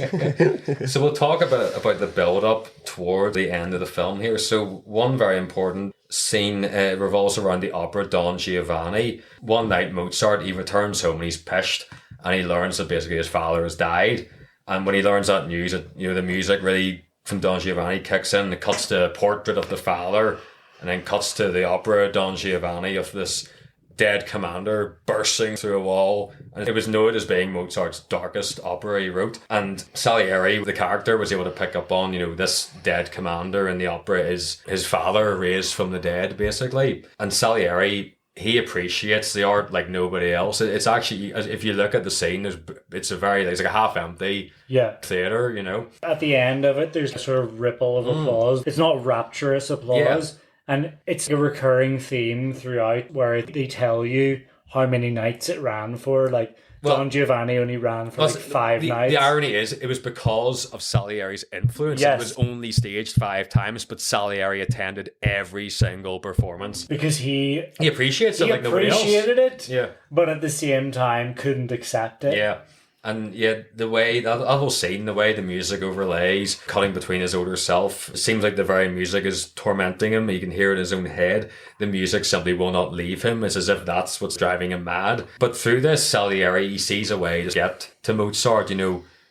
So we'll talk about the build-up toward the end of the film here. So one very important scene revolves around the opera Don Giovanni. One night Mozart, he returns home and he's pissed, and he learns that basically his father has died. And when he learns that news, the music really from Don Giovanni kicks in. It cuts to a portrait of the father, and then cuts to the opera Don Giovanni of this dead commander bursting through a wall. And it was noted as being Mozart's darkest opera he wrote. And Salieri, the character, was able to pick up on, this dead commander in the opera is his father raised from the dead, basically. And Salieri, he appreciates the art like nobody else. It's actually, if you look at the scene, it's like a half empty theatre, At the end of it, there's a sort of ripple of applause. It's not rapturous applause. Yeah. And it's a recurring theme throughout where they tell you how many nights it ran for. Like, Don Giovanni only ran for 5 nights. The irony is, it was because of Salieri's influence. Yes. It was only staged 5 times, but Salieri attended every single performance. Because he appreciates it like nobody else. He appreciated it, yeah, but at the same time couldn't accept it. Yeah. And the way, that whole scene, the way the music overlays, cutting between his older self, it seems like the very music is tormenting him. He can hear it in his own head. The music simply will not leave him. It's as if that's what's driving him mad. But through this, Salieri, he sees a way to get to Mozart,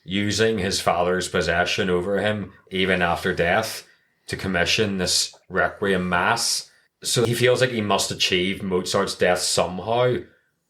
using his father's possession over him, even after death, to commission this Requiem Mass. So he feels like he must achieve Mozart's death somehow,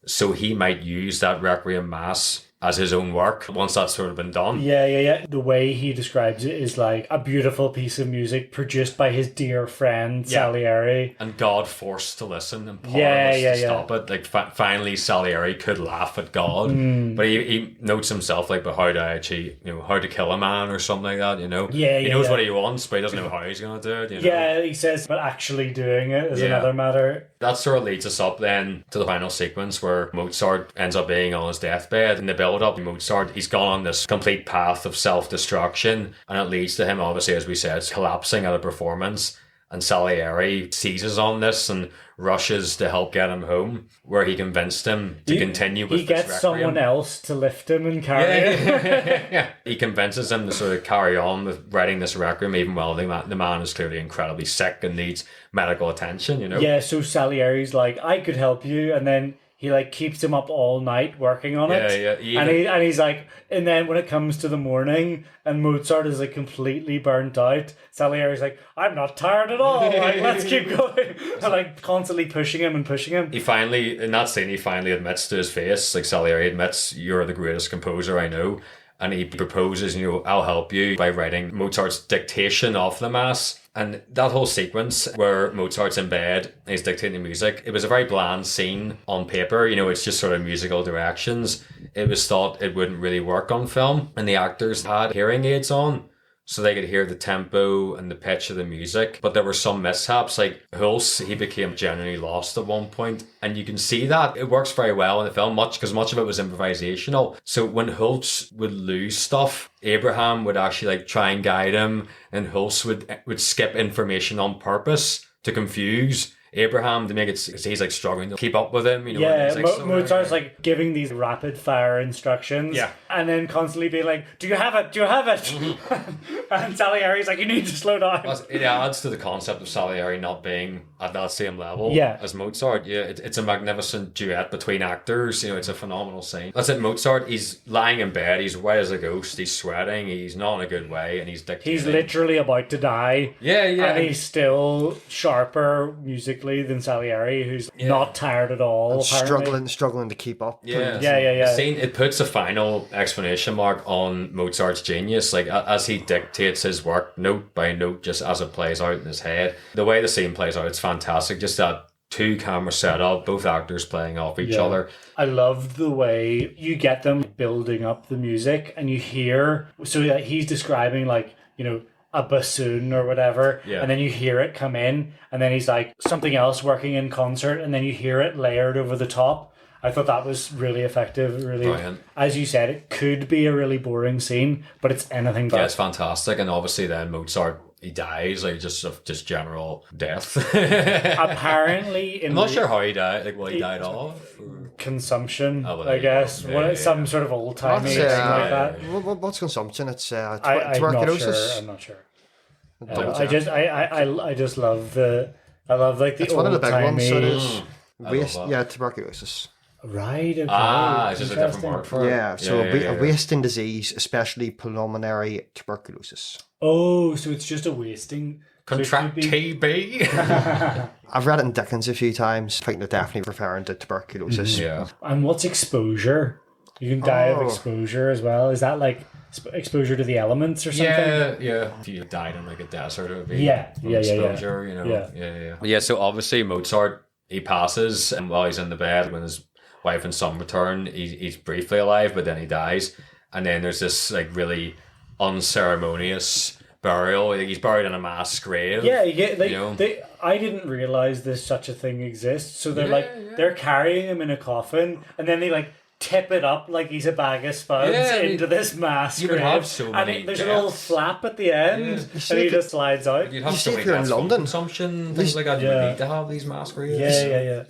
so he might use that Requiem Mass as his own work once that's sort of been done. Yeah. The way he describes it is like a beautiful piece of music produced by his dear friend Salieri. And God forced to listen and powerless to stop it. Like finally Salieri could laugh at God. But he notes himself like, but how do I achieve, how to kill a man or something like that, He knows what he wants, but he doesn't know how he's going to do it, Yeah, he says, but actually doing it is another matter. That sort of leads us up then to the final sequence where Mozart ends up being on his deathbed. In the build-up, Mozart, he's gone on this complete path of self-destruction, and it leads to him, obviously, as we said, collapsing at a performance. And Salieri seizes on this and rushes to help get him home, where he convinced him to continue with this He gets someone else to lift him and carry him. He convinces him to sort of carry on with writing this requiem, even while the man is clearly incredibly sick and needs medical attention, Yeah, so Salieri's like, I could help you, and then he like keeps him up all night working on it. Yeah. And he's like, and then when it comes to the morning and Mozart is like completely burnt out, Salieri's like, I'm not tired at all. Like, let's keep going. And like constantly pushing him. He finally admits to his face, like Salieri admits, you're the greatest composer I know. And he proposes, I'll help you by writing Mozart's dictation of the Mass. And that whole sequence where Mozart's in bed and he's dictating music, it was a very bland scene on paper. It's just sort of musical directions. It was thought it wouldn't really work on film. And the actors had hearing aids on so they could hear the tempo and the pitch of the music. But there were some mishaps, like Hulse, he became genuinely lost at one point. And you can see that. It works very well in the film, because much of it was improvisational. So when Hulse would lose stuff, Abraham would actually like try and guide him, and Hulse would skip information on purpose to confuse Abraham to make it, he's like struggling to keep up with him. Mozart's like giving these rapid fire instructions, and then constantly being like, "Do you have it? Do you have it?" And Salieri's like, "You need to slow down." It adds to the concept of Salieri not being at that same level as Mozart. It's a magnificent duet between actors. It's a phenomenal scene. That's it. Mozart, he's lying in bed, he's white as a ghost, he's sweating, he's not in a good way, and he's dictating. He's literally about to die. And he's still sharper musically than Salieri, who's not tired at all. And struggling to keep up. The scene, it puts a final exclamation mark on Mozart's genius, like as he dictates his work note by note, just as it plays out in his head. The way the scene plays out, it's fantastic. Just that 2 camera setup, both actors playing off each other. I love the way you get them building up the music, and you hear, so he's describing like, a bassoon or whatever, and then you hear it come in, and then he's like something else working in concert, and then you hear it layered over the top. I thought that was really effective, really brilliant. As you said, it could be a really boring scene, but it's anything but. Yeah, it's fantastic. And obviously then Mozart, he dies, like just general death. Apparently, I'm not sure how he died. Like, he died off? Or? Consumption, I guess. Some sort of old-timey thing like that. What's consumption? It's tuberculosis. I'm not sure. I just love the. I love like the. It's one of the big ones. So it is. Waste, tuberculosis. Right. Okay. It's just a different word for it. A wasting disease, especially pulmonary tuberculosis. Oh, so it's just a wasting. Contract TB. I've read it in Dickens a few times. I think they're definitely referring to tuberculosis. Yeah. And what's exposure? You can die of exposure as well. Is that like exposure to the elements or something? Yeah. If you died in like a desert, it would be exposure. Yeah. So obviously Mozart, he passes, and while he's in the bed, when his wife and son return, he's briefly alive, but then he dies. And then there's this like really unceremonious burial. He's buried in a mass grave. I didn't realize there's such a thing exists. So they're they're carrying him in a coffin, and then they like tip it up like he's a bag of spuds into this mass grave. Have so many and there's a little flap at the end, and he just slides out. You'd have so many deaths from consumption, things like that. You would need to have these mass graves.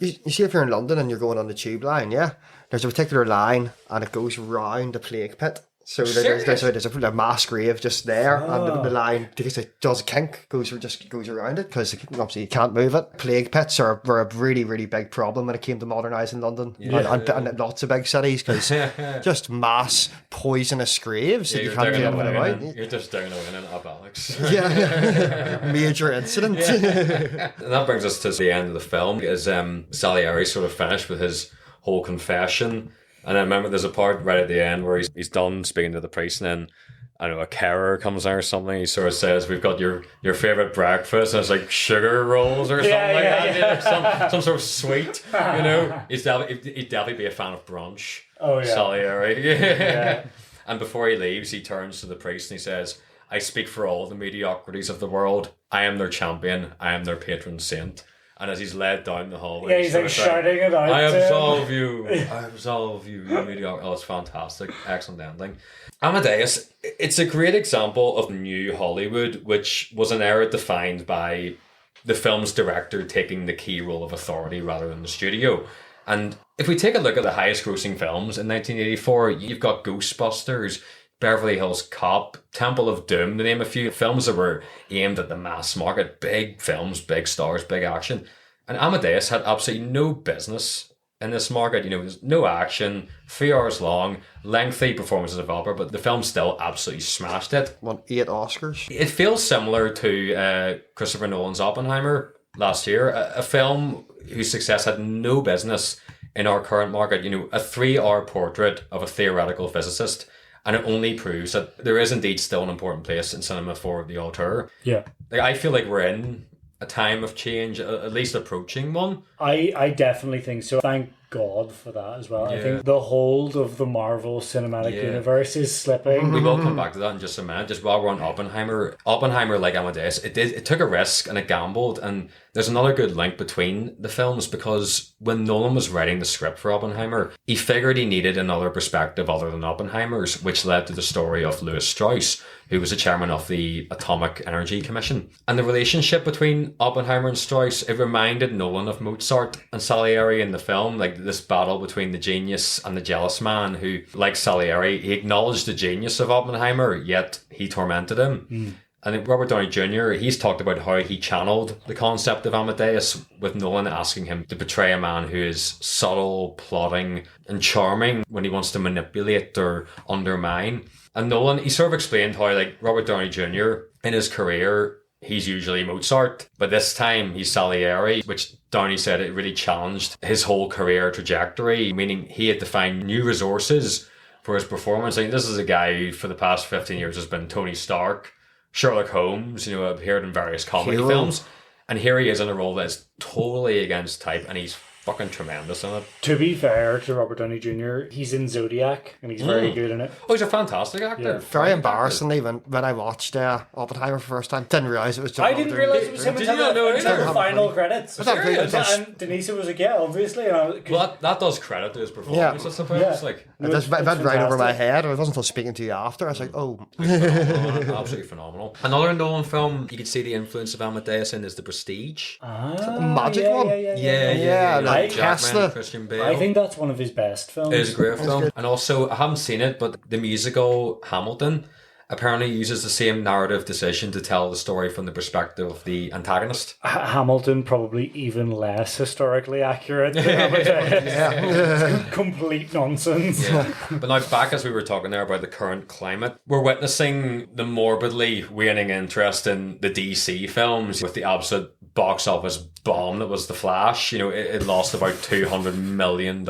You see, if you're in London and you're going on the tube line, there's a particular line, and it goes round the plague pit. So there's a mass grave just there, and the line, because it does kink, goes around it, because obviously you can't move it. Plague pits were a really, really big problem when it came to modernising London and lots of big cities, because just mass poisonous graves that you can't do anything about. You're just down a winning up, Alex. Major incident. And that brings us to the end of the film, as Salieri sort of finished with his whole confession. And I remember there's a part right at the end where he's done speaking to the priest, and then, I don't know, a carer comes in or something. He sort of says, "We've got your favourite breakfast," and it's like sugar rolls or something like that. Some sort of sweet, He'd definitely be a fan of brunch. Oh, yeah. Salieri. And before he leaves, he turns to the priest and he says, "I speak for all the mediocrities of the world. I am their champion. I am their patron saint." And as he's led down the hallway, he's like shouting it out. I absolve you. I absolve you. Oh, it's fantastic. Excellent ending. Amadeus, it's a great example of new Hollywood, which was an era defined by the film's director taking the key role of authority rather than the studio. And if we take a look at the highest grossing films in 1984, you've got Ghostbusters, Beverly Hills Cop, Temple of Doom, to name a few films that were aimed at the mass market. Big films, big stars, big action. And Amadeus had absolutely no business in this market. You know, there's no action, 3 hours long, lengthy performances of opera, but the film still absolutely smashed it. Won 8 Oscars. It feels similar to Christopher Nolan's Oppenheimer last year, a film whose success had no business in our current market. You know, a 3-hour portrait of a theoretical physicist, and it only proves that there is indeed still an important place in cinema for the auteur. Yeah. Like, I feel like we're in a time of change, at least approaching one. I definitely think so. Thank God for that as well. I think the hold of the Marvel Cinematic Universe is slipping. We will come back to that in just a minute. Just while we're on Oppenheimer, like Amadeus, it took a risk and it gambled, and there's another good link between the films, because when Nolan was writing the script for Oppenheimer, he figured he needed another perspective other than Oppenheimer's, which led to the story of Louis Strauss, who was the chairman of the Atomic Energy Commission. And the relationship between Oppenheimer and Strauss, it reminded Nolan of Mozart and Salieri in the film, like this battle between the genius and the jealous man who, like Salieri, he acknowledged the genius of Oppenheimer, yet he tormented him. And then Robert Downey Jr., he's talked about how he channeled the concept of Amadeus, with Nolan asking him to portray a man who is subtle, plotting, and charming when he wants to manipulate or undermine. And Nolan, he sort of explained how, like, Robert Downey Jr., in his career, he's usually Mozart, but this time he's Salieri, which Downey said it really challenged his whole career trajectory, meaning he had to find new resources for his performance. I mean, this is a guy who, for the past 15 years, has been Tony Stark, Sherlock Holmes, you know, appeared in various comedy films, and here he is in a role that is totally against type, and he's fucking tremendous in it. To be fair to Robert Downey Jr., he's in Zodiac, and he's very good in it. Oh, he's a fantastic actor. Yeah. Very embarrassingly, when I watched Oppenheimer for the first time, didn't realise it was John. I didn't realise it was him until the final credits. And Denise was like, yeah, obviously. And I was, well, that does credit to his performance, I suppose. Yeah. Like, it just went right over my head. It wasn't until speaking to you after. I was like, oh. Absolutely phenomenal. Another Nolan film you could see the influence of Amadeus in is The Prestige. The magic one? Yeah. Tesla. Christian Bale. I think that's one of his best films. It is a great film. And also, I haven't seen it, but the musical Hamilton apparently uses the same narrative decision to tell the story from the perspective of the antagonist. Hamilton probably even less historically accurate than Amadeus. Complete nonsense. Yeah. But now, back as we were talking there about the current climate, we're witnessing the morbidly waning interest in the DC films with the absolute box office bomb that was The Flash. You know, it lost about $200 million.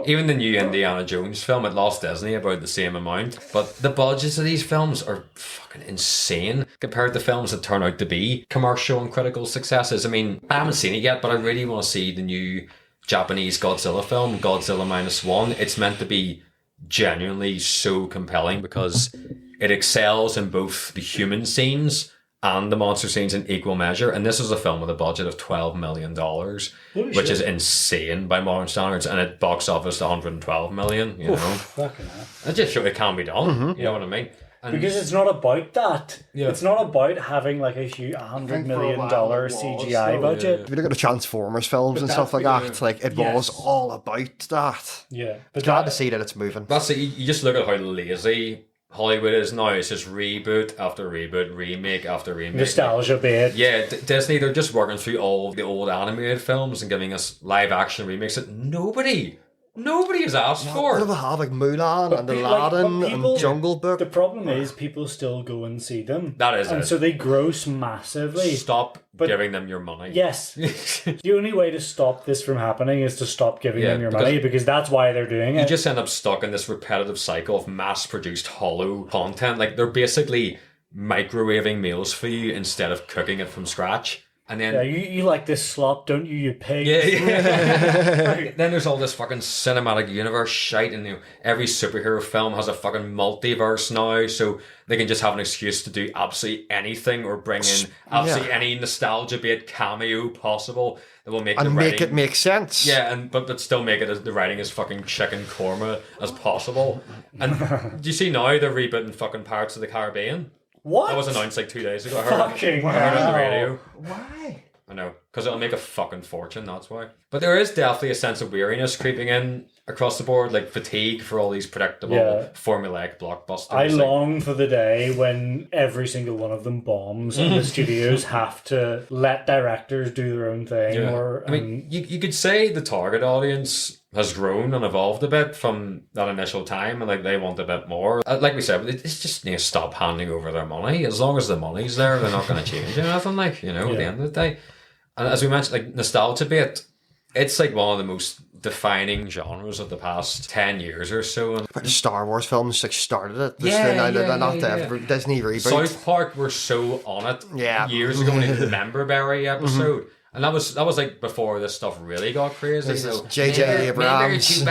Even the new Indiana Jones film, it lost Disney about the same amount. But the budgets of these films are fucking insane compared to films that turn out to be commercial and critical successes. I mean, I haven't seen it yet, but I really want to see the new Japanese Godzilla film, Godzilla -1. It's meant to be genuinely so compelling because it excels in both the human scenes and the monster scenes in equal measure. And this is a film with a budget of $12 million, which is insane by modern standards. And it box office $112 million, you know. Fucking hell. It just shows it can be done, you know what I mean? And because it's not about that. Yeah. It's not about having like a huge $100 million CGI budget. If you look at the Transformers films and stuff like that, it's like it was all about that. Yeah. But glad to see that it's moving. That's it. You just look at how lazy Hollywood is now. It's just reboot after reboot, remake after remake. Nostalgia bait. Yeah, Disney, they're just working through all of the old animated films and giving us live action remakes that nobody has asked for. What do we have? Like Mulan and Aladdin and Jungle Book. The problem is people still go and see them. That is and it. so they gross massively. Stop giving them your money. Yes. The only way to stop this from happening is to stop giving them your money, because that's why they're doing it. You just end up stuck in this repetitive cycle of mass-produced hollow content. Like, they're basically microwaving meals for you instead of cooking it from scratch. And then you like this slop, don't you, you pig? Yeah. Then there's all this fucking cinematic universe shite, and every superhero film has a fucking multiverse now, so they can just have an excuse to do absolutely anything or bring in absolutely any nostalgia bait cameo possible that will make it make sense. Yeah, but still make it as the writing as fucking chicken korma as possible. And do you see now they're rebooting fucking Pirates of the Caribbean? What? That was announced like 2 days ago. Fucking I heard it on the radio. Why? I know, because it'll make a fucking fortune, that's why. But there is definitely a sense of weariness creeping in across the board, like fatigue for all these predictable, formulaic blockbusters. I long for the day when every single one of them bombs and the studios have to let directors do their own thing. Yeah. Or, I mean, you could say the target audience has grown and evolved a bit from that initial time, and like they want a bit more. Like we said, it's just stop handing over their money. As long as the money's there, they're not going to change anything. Like at the end of the day, and as we mentioned, like nostalgia bait, it's like one of the most defining genres of the past 10 years or so. And the Star Wars films like started it. The Disney reboot. South Park were so on it years ago when the Member Berry episode. And that was like before this stuff really got crazy. This is J.J. Abrams.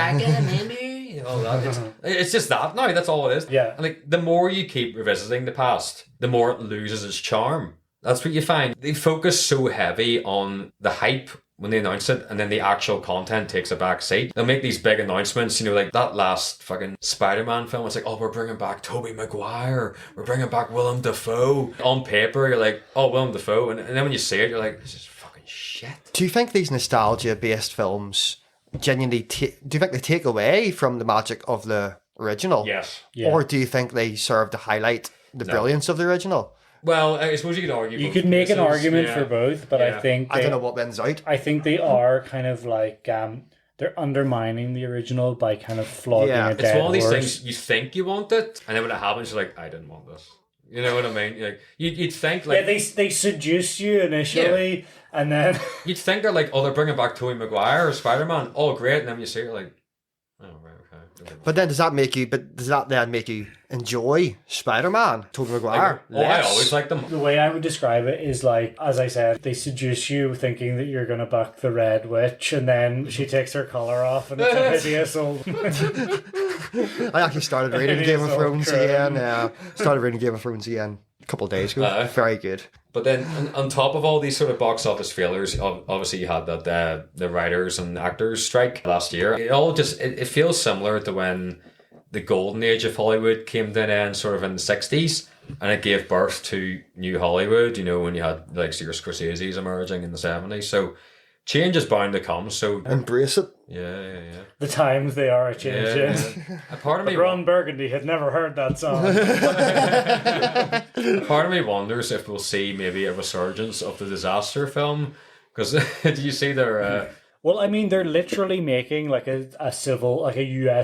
It's just that now. That's all it is. Yeah. And like the more you keep revisiting the past, the more it loses its charm. That's what you find. They focus so heavy on the hype when they announce it, and then the actual content takes a back seat. They'll make these big announcements, like that last fucking Spider-Man film. It's like, oh, we're bringing back Tobey Maguire. We're bringing back Willem Dafoe. On paper, you're like, oh, Willem Dafoe. And then when you see it, you're like, this is fucking shit. Do you think these nostalgia-based films genuinely do you think they take away from the magic of the original? Yes. Yeah. Or do you think they serve to highlight the brilliance of the original? Well, I suppose you could argue. You could make an argument for both, but I think I don't know what wins out. I think they are kind of like they're undermining the original by kind of flogging a dead it's one of these horse. things you think you want it, and then when it happens, you're like, I didn't want this. You know what I mean? Like you'd think like they seduce you initially, and then you'd think they're like, oh, they're bringing back Tobey Maguire or Spider-Man. Oh, great! And then you see it, you're like, oh, right, okay. But then does that then make you enjoy Spider-Man, Tobey Maguire? I always like them. The way I would describe it is like, as I said, they seduce you thinking that you're going to buck the Red Witch, and then she takes her collar off, and it's a hideous old. I actually started reading Game of Thrones again. A couple of days ago. Very good. But then on top of all these sort of box office failures, obviously you had that the writers and actors strike last year. It all just it feels similar to when the golden age of Hollywood came to an end, sort of in the 60s, and it gave birth to new Hollywood. When you had like your Scorsese's emerging in the 70s. So change is bound to come. So embrace it. Yeah. The times they are changing. Yeah. A part of me, Ron Burgundy had never heard that song. A part of me wonders if we'll see maybe a resurgence of the disaster film. Because did you see their? Well, I mean, they're literally making like a US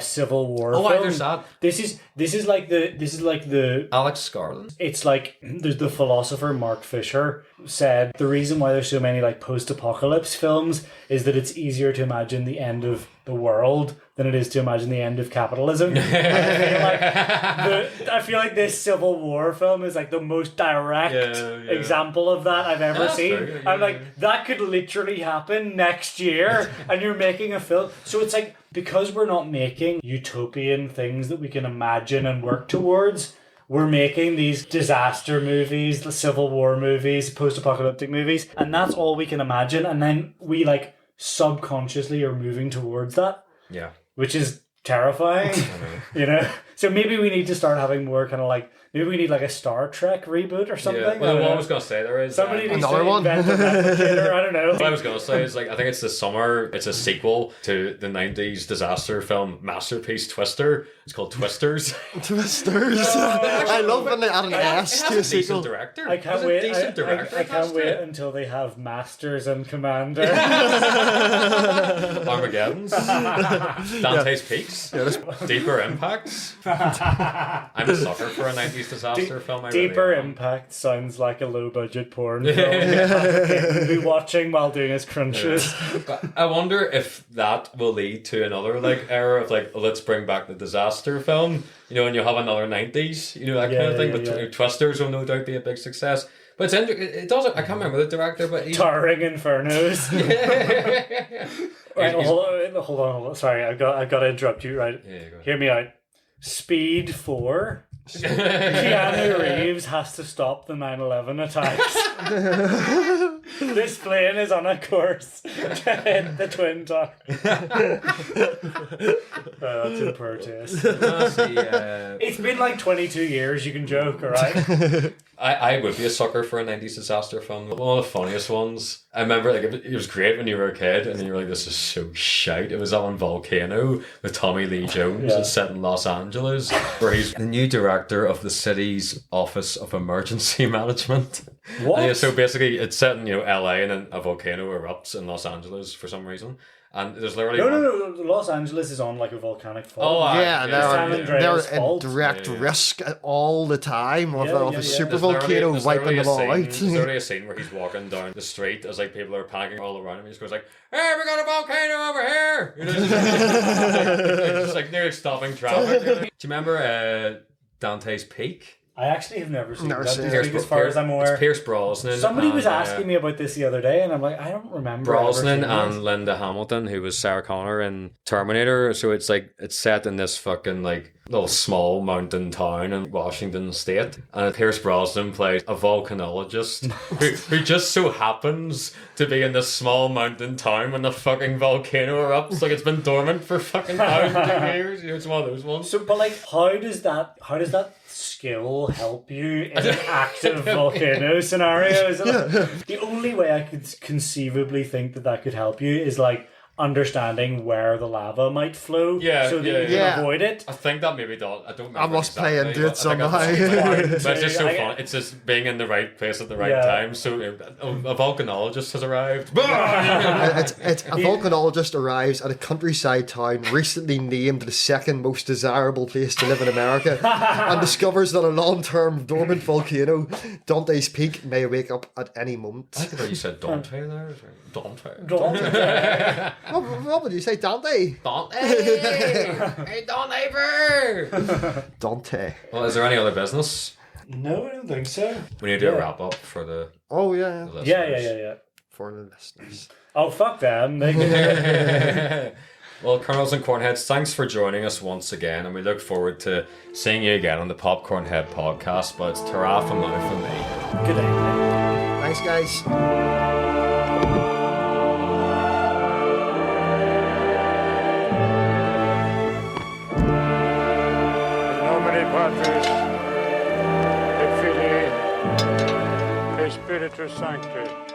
Civil War film. There's that. This is like the Alex Garland. It's like the philosopher Mark Fisher said the reason why there's so many like post-apocalypse films is that it's easier to imagine the end of the world than it is to imagine the end of capitalism. I feel like this Civil War film is like the most direct example of that I've ever seen. I'm like, that could literally happen next year, and you're making a film. So it's like, because we're not making utopian things that we can imagine and work towards, we're making these disaster movies, the Civil War movies, post-apocalyptic movies, and that's all we can imagine. And then we like subconsciously are moving towards that. Yeah. Which is terrifying. So maybe we need to start having more kind of like, maybe we need like a Star Trek reboot or something. Yeah. Well, what I was going to say there is somebody needs another to one. invent a replicator, I don't know. What I was going to say is like, I think it's this summer. It's a sequel to the 90s disaster film masterpiece Twister. It's called Twisters. Twisters. I love when they add an S to a sequel. Director. I can't wait. I can't wait until they have Masters and Commander. Armageddon's. Dante's Peaks. Deeper Impacts. I'm a sucker for a 90s disaster film. Deeper Impact sounds like a low budget porn film. We'll be watching while doing his crunches. But I wonder if that will lead to another like era of like, let's bring back the disaster film, and you'll have another 90s, that kind of thing. But Twisters will no doubt be a big success. But it doesn't. I can't remember the director, but Towering Infernos. Right, hold on. Sorry, I've got to interrupt you. Right, hear me out. Speed 4. Keanu Reeves has to stop the 9/11 attacks. This plane is on a course to hit the Twin Towers. That's in poor taste. It's been like 22 years. You can joke, all right? I would be a sucker for a 90s disaster film. One of the funniest ones. I remember like it was great when you were a kid and you were like, this is so shite. It was that one Volcano with Tommy Lee Jones. It's set in Los Angeles, where he's the new director of the city's Office of Emergency Management. What? And, so basically it's set in LA and then a volcano erupts in Los Angeles for some reason. And there's literally No. Los Angeles is on like a volcanic fault. Oh, they're in direct risk all the time of a super volcano wiping them all out. There's literally a scene where he's walking down the street as like people are panicking all around him. He just goes like, "Hey, we got a volcano over here!" Just like nearly stopping traffic. Do you remember Dante's Peak? I actually have never seen that. As far as I'm aware. It's Pierce Brosnan. Somebody was asking me about this the other day, and I'm like, I don't remember. Brosnan and Linda Hamilton, who was Sarah Connor in Terminator. So it's set in this fucking like little small mountain town in Washington State, and Pierce Brosnan plays a volcanologist who just so happens to be in this small mountain town when the fucking volcano erupts. Like it's been dormant for fucking thousands of years. It's one of those ones. So, but like, how does that skill help you in an active volcano scenario? Is it like, the only way I could conceivably think that could help you is like understanding where the lava might flow, so that you can avoid it. I think that maybe does. I don't remember. I must play into it somehow. But it's just so fun. It's just being in the right place at the right time. So a volcanologist has arrived. It's a volcanologist arrives at a countryside town recently named the second most desirable place to live in America and discovers that a long-term dormant volcano, Dante's Peak, may wake up at any moment. I thought you said Dante there. Dante. What would you say, Dante? Dante! Hey, Dante! Dante. Well, is there any other business? No, I don't think so. We need to do a wrap up for the. Oh yeah. The Yeah. For the listeners. Oh fuck them. Well, Colonels and Cornheads, thanks for joining us once again, and we look forward to seeing you again on the Popcorn Head podcast. But it's ta-ra from now from me. Good day. Thanks, guys. Patris, et Filii, et Spiritus Sancti.